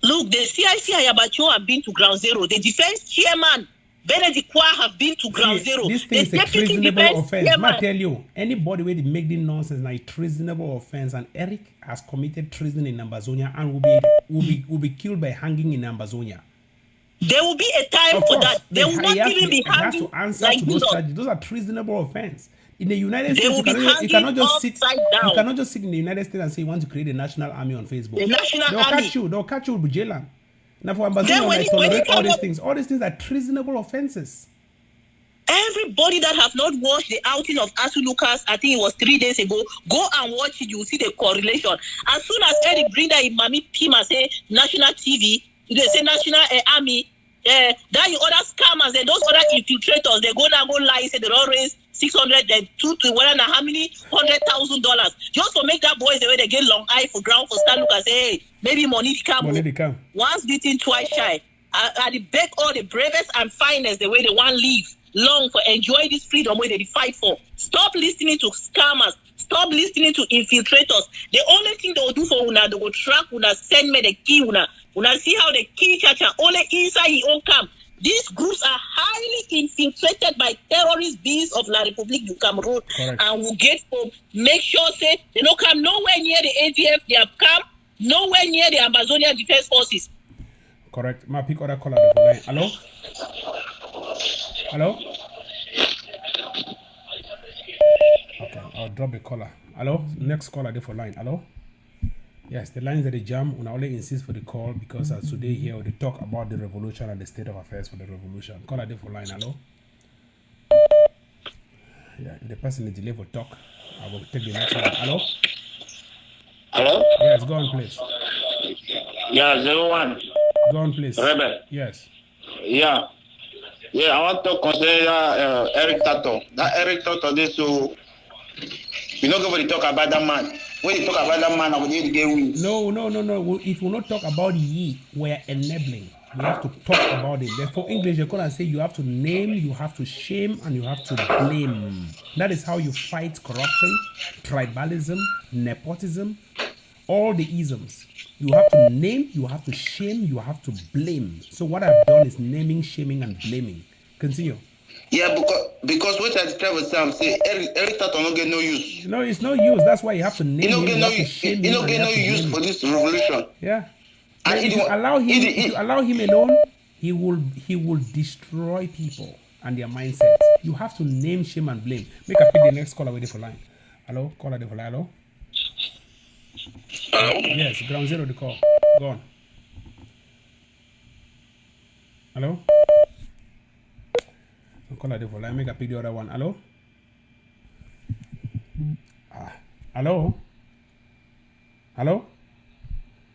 Look, the CIC Ayabacho have been to ground zero. The defense chairman, Benedict Kwa, have been to ground zero. This thing is a treasonable offense. I tell you, anybody where they make this nonsense now, a treasonable offense, and Eric has committed treason in Ambazonia and will be killed by hanging in Ambazonia. There will be a time for that. They will not even be hanging. He has to answer like to those charges. Those are treasonable offense. In the United States, you cannot just sit. You cannot just sit in the United States and say you want to create a national army on Facebook. They'll catch you with Jalan. Now for Ambazonia, they tolerate all these things. All these things are treasonable offenses. Everybody that have not watched the outing of Asu Lucas, I think it was 3 days ago, go and watch it. You will see the correlation. As soon as Eric bring that Mami Pima say national TV, they say national army. That the other scammers and those other infiltrators, they go lie, say they don't raise 600 and two to whatever how many $100,000 just to make that boys the way they get long eye for ground for stand look and say, hey, maybe money to come. Once beaten, twice shy. I beg all the bravest and finest the way they want to live long for enjoy this freedom where they fight for. Stop listening to scammers. Stop listening to infiltrators. The only thing they will do for una, they will track una, send me the key una. Una see how they kill Chacha only inside his own camp. These groups are highly infiltrated by terrorist beings of La République du Cameroon. Correct. And will get to make sure say they don't come nowhere near the ADF, they have come nowhere near the Ambazonia Defense Forces. Correct. My pick other caller on the line. Hello? Hello? Okay, I'll drop the caller. Hello? Next caller there for line. Hello? Yes, the lines at the jam. I only insist for the call because today here we talk about the revolution and the state of affairs for the revolution. Caller there for line. Hello? Yeah, the person is delayed for talk. I will take the next one. Hello? Hello? Yes, go on, please. Yeah, 01. Go on, please. Rebel. Yes. Yeah. Yeah, I want to consider Eric Tato. That Eric Tato, this so we not going to talk about that man. When you talk about that man, I will need to get wins. No. If we not talk about ye, we're enabling. We have to talk about it. Therefore, English, you're going to say you have to name, you have to shame, and you have to blame. That is how you fight corruption, tribalism, nepotism, all the isms. You have to name, you have to shame, you have to blame. So what I've done is naming, shaming, and blaming. Continue. Yeah, because what I try to say, Eric Tato don't get no use. No, it's no use. That's why you have to name him, you have to shame him. He don't get no use for this revolution. Yeah. If you allow him alone, he will destroy people and their mindsets. You have to name, shame, and blame. Make a pick the next caller waiting for line. Hello, caller there for line. Hello. Yes, ground zero the call. Go on. Hello? I'll call her for line. Make a pick the other one. Hello? Hello? Hello?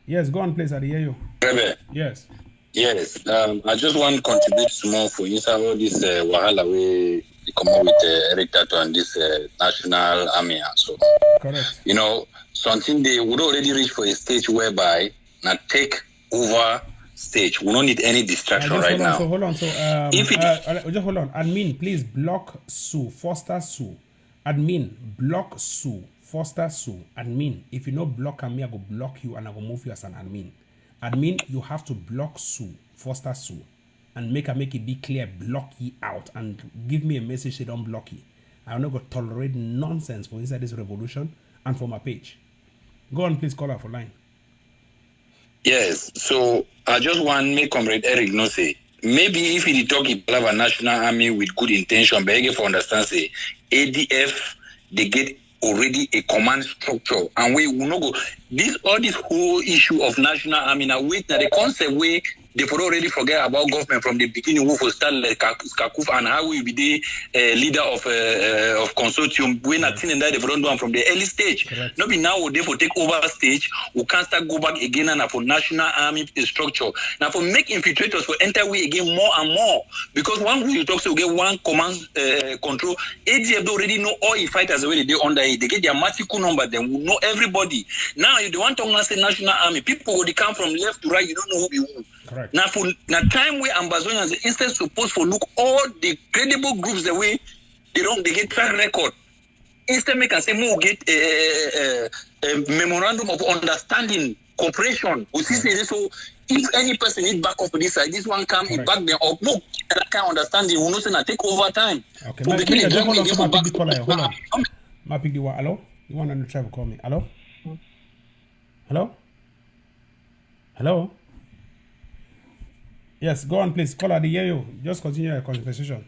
Yes, go on, please. I hear you. Rebe. Yes. Yes. I just want to contribute more for inside all this wahala we come up with Eric Tato and this National Army and so. Correct. You know, something they would already reach for a stage whereby now take over stage. We don't need any distraction right now. Hold on. So just hold on. Admin, please block Sue. Foster Sue. Admin, block Sue. Foster Sue. Admin, if you no block me, I go block you and I go move you as an admin. Admin, you have to block Sue. Foster Sue. And make it be clear, block ye out and give me a message say don't block ye. I'm not going to tolerate nonsense for inside this revolution and for my page. Go on, please call her for line. Yes, so I just want to make Comrade Eric no say, maybe if he talk about a national army with good intention, but again for understand say, ADF, they get already a command structure, and we will not go, this whole issue of national army, now wait, now the concept way, they already forget about government from the beginning, who will start like Kakuf and how we be the leader of consortium. We're not seeing that they've run down from the early stage. Correct. Not be now we therefore take over stage. We can't start go back again and for national army structure. Now for make infiltrators for enter we again more and more because one you talk so get one command control. ADF already know all the fighters already they under it. They get their matricule number. Then we know everybody. Now you don't want to say national army. People will come from left to right. You don't know who be who. Correct. Now for time where Ambazonia is instead supposed to look all the credible groups the way they get track record. Instead make us say more get a memorandum of understanding, cooperation. We see so if any person need back up on this side, this one come it back them up. No, that kind of understanding will not take over time. Okay, hold on. My pick the one. Hello? You want to try to call me? Hello? Hello? Hello? Yes, go on, please. Call her the you. Just continue your conversation.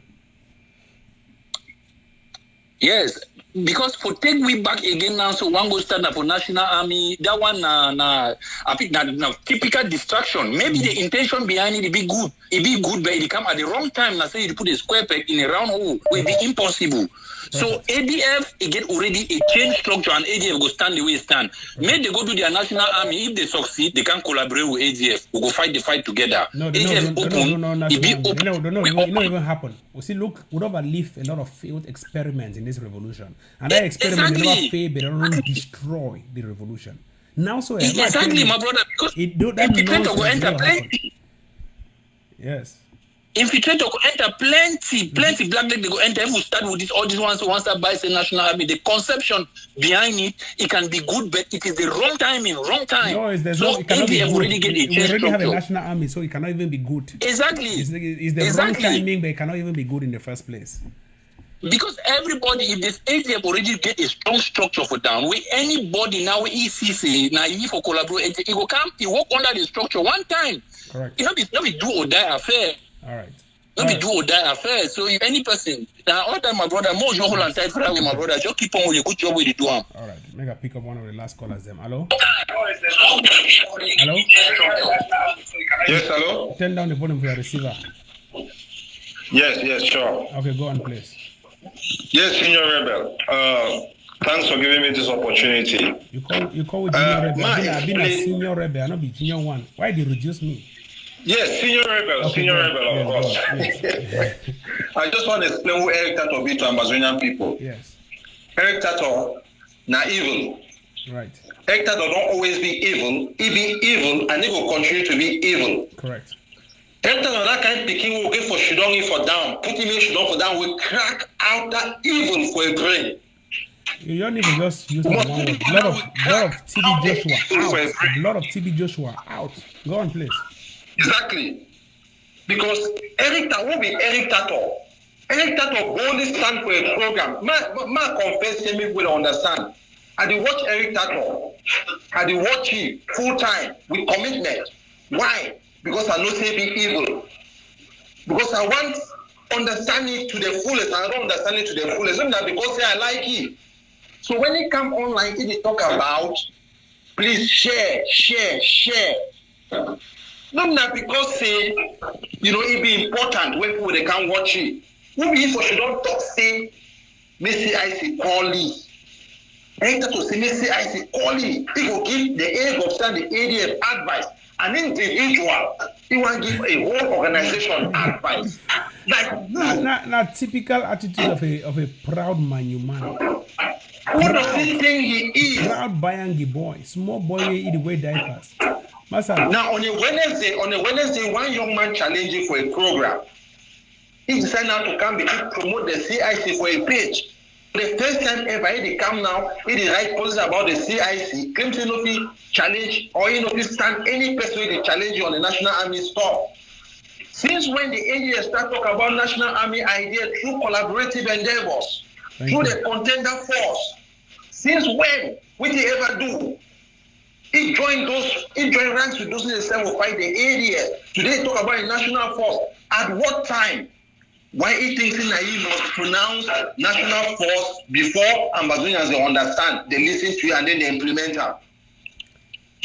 Yes, because for take we back again now, so one go stand up for national army. That one, I think now typical distraction. Maybe the intention behind it be good. It be good, but it come at the wrong time. Now say you put a square peg in a round hole will be impossible. So ADF it get already a change structure and ADF go stand the way it stand. Maybe they go to their national army. If they succeed, they can collaborate with ADF. We go fight the fight together. ADF it not even happen. We see, look, we don't believe a lot of failed experiments in this revolution, and that experiment they never fail, but they don't destroy the revolution. Now, so exactly, my brother, because infiltrator go enter plenty. Yes. Infiltrator go enter plenty black leg they go enter. If we start with this, all these ones who wants to buy the national army, the conception behind it can be good, but it is the wrong timing, wrong time. No, it cannot be good. We already have a national army, so it cannot even be good. Exactly. It's the wrong timing, but it cannot even be good in the first place. Because everybody, if this ADF already get a strong structure for down, with anybody now with ECC, now you for collaborate, it will come, it work under the structure one time. Correct. It not be do or die affair. All right. Not be do or die affair. So if any person, now all time my brother, more you hold on tight for that with my brother, just keep on with a good job with the do them. All right. Make a pick up one of the last callers them. Hello? Hello? Yes, hello? Turn down the volume for your receiver. Yes, sure. Okay, go on, please. Yes, Senior Rebel. Thanks for giving me this opportunity. You call with Junior Rebel. I've been a Senior Rebel. I'm not be Junior one. Why did you reduce me? Yes, Senior Rebel. Okay, Senior Rebel, of course. Yes. I just want to explain who Eric Tato be to Ambazonian people. Yes. Eric Tato, na evil. Right. Eric Tato don't always be evil. He be evil and he will continue to be evil. Correct. Eric Tato, that kind of picking will get for Shidongi for down. Put him in Shidong for down. We crack out that evil for a brain. You don't even just use one word. Blood of TB Joshua out. Blood of TB Joshua out. Go on, please. Exactly. Because Eric Tato will be Eric Tato. Eric Tato only stand for a program. Ma confess to me will understand. I did watch Eric Tato. I did watch him full time with commitment. Why? Because I know say be evil. Because I want understanding to the fullest. I don't understand it to the fullest. Not because I like it. So when he come online, he talk about Please share. Not because say, it be important when people they can watch it. Who be for should not talk say, Messi IC calling. Enter to say Messi IC calling. He will give the aid of stand the ADF advice. An individual, he will give a whole organization advice. Like not typical attitude of a proud Manu man. What does he think he is? Proud Bayangi boy, small boy eat the way diapers. Now on a Wednesday, one young man challenging for a program. He decided now to come to promote the CIC for a page. The first time ever he come now, he write posts about the CIC, claims he no challenge or he no stand any person with the challenge on the National Army stuff. Since when the ADS start talk about National Army idea through collaborative endeavors, through the contender force, since when will he ever do? He joined ranks with those in the 705 the ADS. Today talk about a national force. At what time? Why he thinks he must pronounce national force before Ambazonians they understand, they listen to you and then they implement her.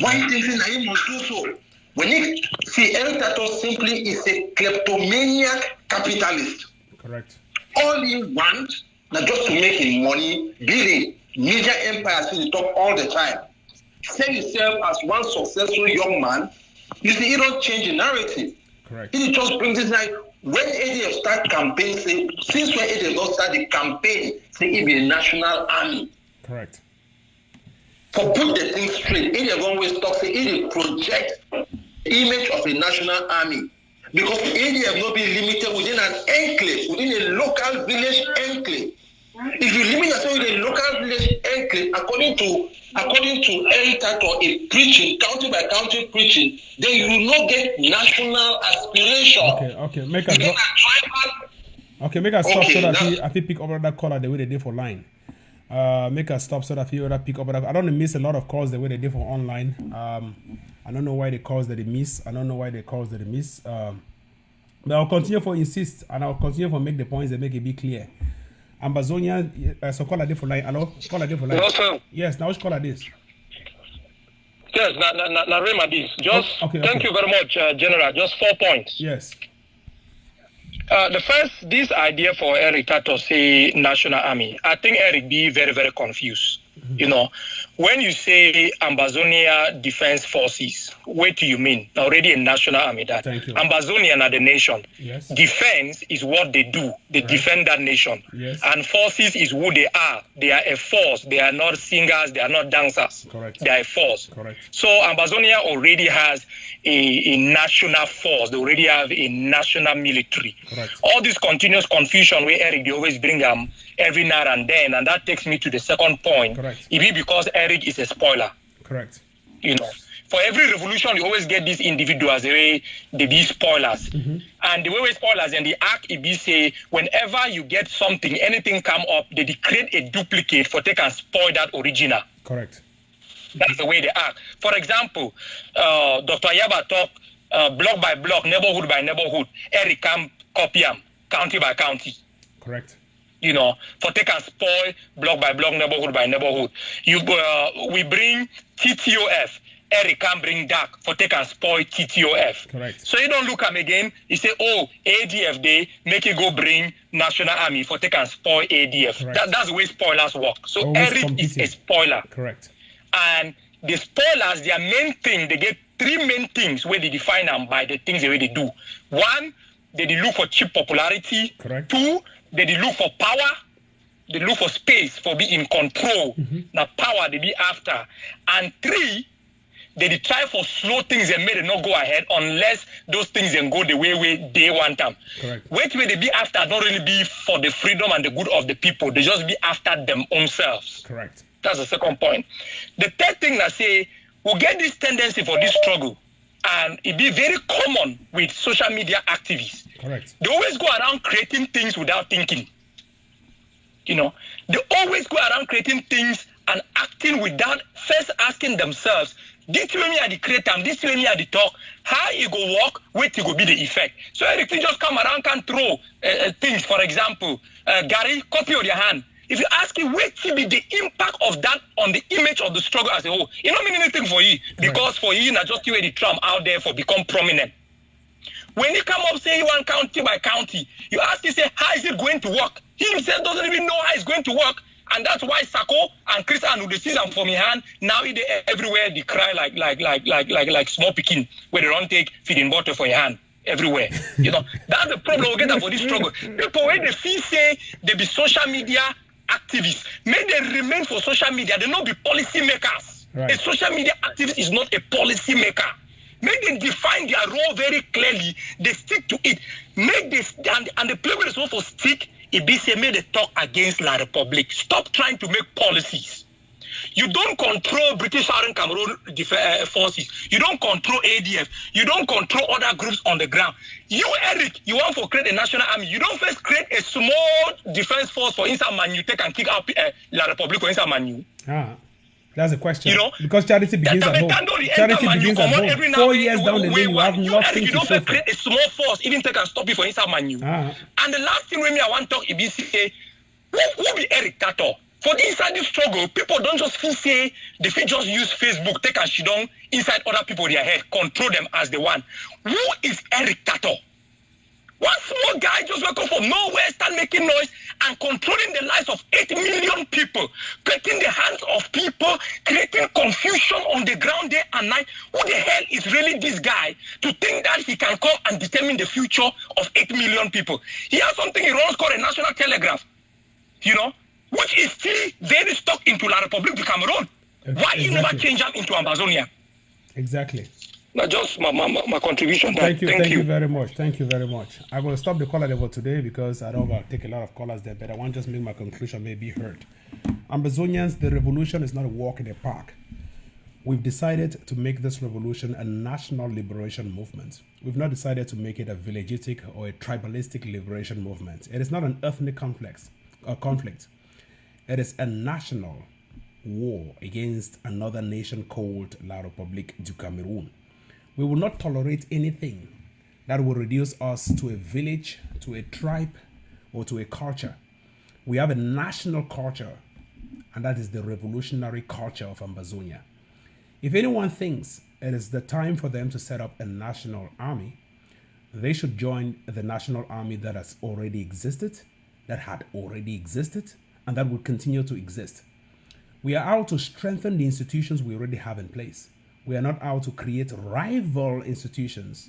Why he thinks he must do so? When he see El Tato simply is a kleptomaniac capitalist. Correct. All he wants now just to make his money, build a major empire since he talk all the time. Say himself as one successful young man, you see, he don't change the narrative. Correct. He just brings it like when ADF start campaign, say, since when ADF don't start the campaign, say it be a national army. Correct. For put the thing straight, ADF always talk, say it project image of a national army. Because ADF will be limited within an enclave, within a local village enclave. If you limit yourself in a local village enclave, according to El Tato, a preaching, county by county preaching, then you will not get national aspiration. Okay. Make us stop so that I think pick up that caller the way they did for line. Make us stop so that you pick up that. I don't miss a lot of calls the way they did for online. I don't know why the calls that they miss. But I'll continue for insist and I'll continue for make the points that make it be clear. Ambazonia, so call a day for line. Hello? Call a day for line. Hello, yes, now which call a this? Yes, Rema this. Just thank you very much, General. Just 4 points. Yes. The first, this idea for Eric Tato say National Army, I think Eric be very, very confused. Mm-hmm. When you say Ambazonia Defense Forces, what do you mean? Already a national army that. Ambazonia are the nation. Yes. Defense is what they do. They defend that nation. Yes. And forces is who they are. They are a force. They are not singers. They are not dancers. Correct. They are a force. Correct. So Ambazonia already has a national force. They already have a national military. Correct. All this continuous confusion where Eric, they always bring every now and then. And that takes me to the second point. Correct. It be because Eric is a spoiler. Correct. For every revolution, you always get these individuals, the way they be spoilers. Mm-hmm. And the way we spoilers and the act, it be say, whenever you get something, anything come up, they create a duplicate for take and spoil that original. Correct. That's the way they act. For example, Dr. Ayaba talk block by block, neighborhood by neighborhood. Eric come copy them, county by county. Correct. For take and spoil block by block, neighborhood by neighborhood. We bring TTOF. Eric can bring DAC for take and spoil TTOF. Correct. So you don't look at him again. You say, ADF day, make it go bring National Army for take and spoil ADF. That's the way spoilers work. So always Eric competing. Is a spoiler. Correct. And the spoilers, their main thing, they get 3 main things where they define them by the things the way they do. 1, they look for cheap popularity. Correct. 2, they look for power. They look for space for being in control. Mm-hmm. Now power they be after. And 3, they try for slow things and make it not go ahead unless those things then go the way they want them. Correct. Wait they be after don't really be for the freedom and the good of the people. They just be after them own selves. Correct. That's the second point. The third thing I say, we'll get this tendency for this struggle. And it be very common with social media activists. Correct. They always go around creating things without thinking. They always go around creating things and acting without first asking themselves, this way me are the creator, this way me are the talk, how it go work, wait it go be the effect. So everything just come around can throw things. For example, Gary, copy of your hand. if you ask him what will be the impact of that on the image of the struggle as a whole, it don't mean anything for you because for you, not just where the Trump out there for become prominent. When he come up saying one county by county, you ask him, say, how is it going to work? He himself doesn't even know how it's going to work. And that's why Sako and Chris Anu, they see them from his hand. Now they everywhere they cry like small picking where they don't take feeding bottle for your hand everywhere. You know, that's the problem we get for this struggle. People when they feel say they be social media activists, may they remain for social media, they not be policy makers. Right. A social media activist is not a policy maker. Make them define their role very clearly. They stick to it. Make this and the place where they're supposed to stick, it be say make they talk against La Republic. Stop trying to make policies. You don't control British Southern Cameroon forces. You don't control ADF. You don't control other groups on the ground. You, Eric, you want to create a national army. You don't first create a small defense force for inside Manu. Take and kick out La Republic or inside Manu. That's a question. You know, because charity begins at home. Charity begins at home. 4 years down the lane, you have nothing to show for. Create a small force, even take and stop it for inside Manu. And the last thing when I want to talk is say, who be Eric Tato? For the inside this struggle, people don't just feel say they feel just use Facebook, take and shit on inside other people their head, control them as the one. Who is Eric Tato? One small guy just wake up from nowhere, start making noise and controlling the lives of 8 million people, getting the hands of people, creating confusion on the ground day and night. Who the hell is really this guy to think that he can come and determine the future of 8 million people? He has something he runs called a national telegraph, you know, which is still very stuck into La Republic du Cameroon. Why he never change them into Ambazonia? Exactly. Not just my contribution. Thank you very much. Thank you very much. I will stop the caller level today because I don't want to take a lot of callers there, but I want to just make my conclusion may be heard. Ambazonians, the revolution is not a walk in the park. We've decided to make this revolution a national liberation movement. We've not decided to make it a villagistic or a tribalistic liberation movement. It is not an ethnic conflict. It is a national war against another nation called La Republique du Cameroun. We will not tolerate anything that will reduce us to a village, to a tribe, or to a culture. We have a national culture, and that is the revolutionary culture of Ambazonia. If anyone thinks it is the time for them to set up a national army, they should join the national army that has already existed, that had already existed, and that will continue to exist. We are out to strengthen the institutions we already have in place. We are not out to create rival institutions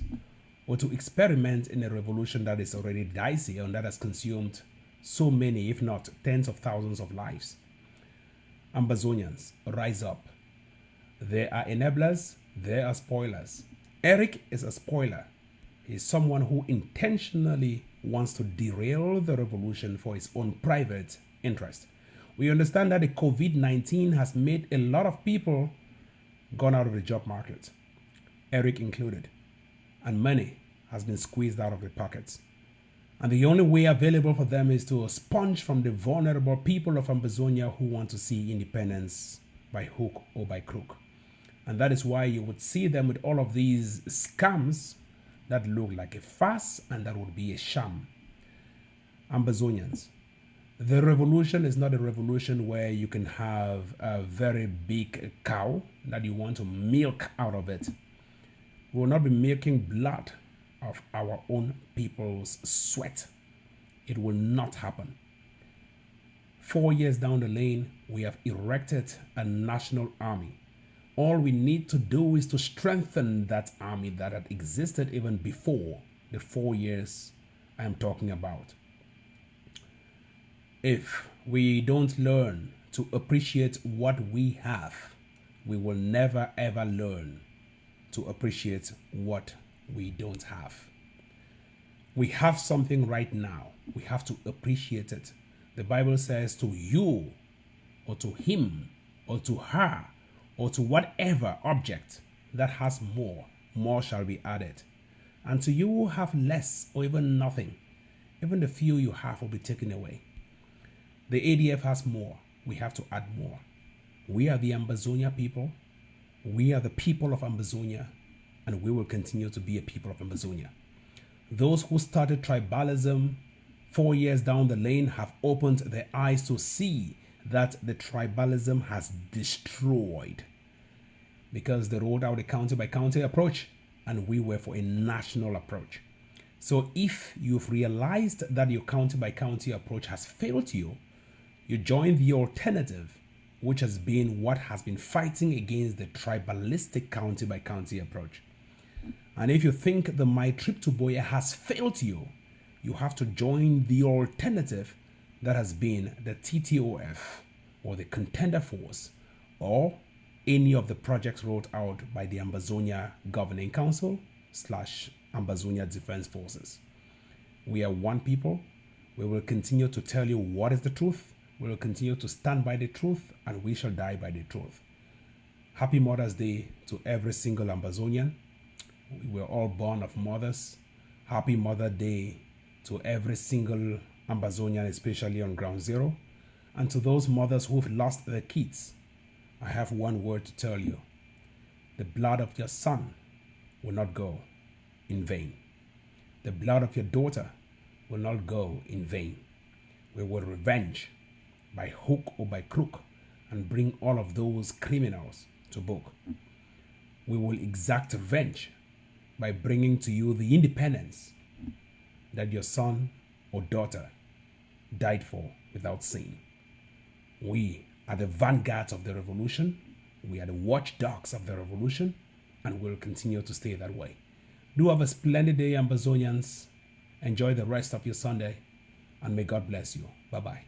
or to experiment in a revolution that is already dicey and that has consumed so many, if not tens of thousands of lives. Ambazonians, rise up. There are enablers, there are spoilers. Eric is a spoiler. He's someone who intentionally wants to derail the revolution for his own private interest. We understand that the COVID-19 has made a lot of people gone out of the job market, Eric included, and money has been squeezed out of their pockets. And the only way available for them is to sponge from the vulnerable people of Ambazonia who want to see independence by hook or by crook. And that is why you would see them with all of these scams that look like a farce and that would be a sham. Ambazonians, the revolution is not a revolution where you can have a very big cow that you want to milk out of it. We will not be milking blood of our own people's sweat. It will not happen. 4 years down the lane, we have erected a national army. All we need to do is to strengthen that army that had existed even before the 4 years I'm talking about. If we don't learn to appreciate what we have, we will never ever learn to appreciate what we don't have. We have something right now. We have to appreciate it. The Bible says to you or to him or to her or to whatever object that has more shall be added. And to you who have less or even nothing, even the few you have will be taken away. The ADF has more. We have to add more. We are the Ambazonia people. We are the people of Ambazonia, and we will continue to be a people of Ambazonia. Those who started tribalism 4 years down the lane have opened their eyes to see that the tribalism has destroyed, because they rolled out a county by county approach and we were for a national approach. So if you've realized that your county by county approach has failed you, you join the alternative, which has been what has been fighting against the tribalistic county by county approach. And if you think the My Trip to Boya has failed you, you have to join the alternative that has been the TTOF, or the Contender Force, or any of the projects rolled out by the Ambazonia Governing Council / Ambazonia Defense Forces. We are one people. We will continue to tell you what is the truth. We will continue to stand by the truth, and we shall die by the truth. Happy Mother's Day to every single Ambazonian. We were all born of mothers. Happy Mother's Day to every single Ambazonian, especially on Ground Zero. And to those mothers who've lost their kids, I have one word to tell you. The blood of your son will not go in vain. The blood of your daughter will not go in vain. We will revenge by hook or by crook and bring all of those criminals to book. We will exact revenge by bringing to you the independence that your son or daughter died for without sin. We are the vanguards of the revolution. We are the watchdogs of the revolution, and we'll continue to stay that way. Do have a splendid day, Ambazonians. Enjoy the rest of your Sunday, and may God bless you. Bye-bye.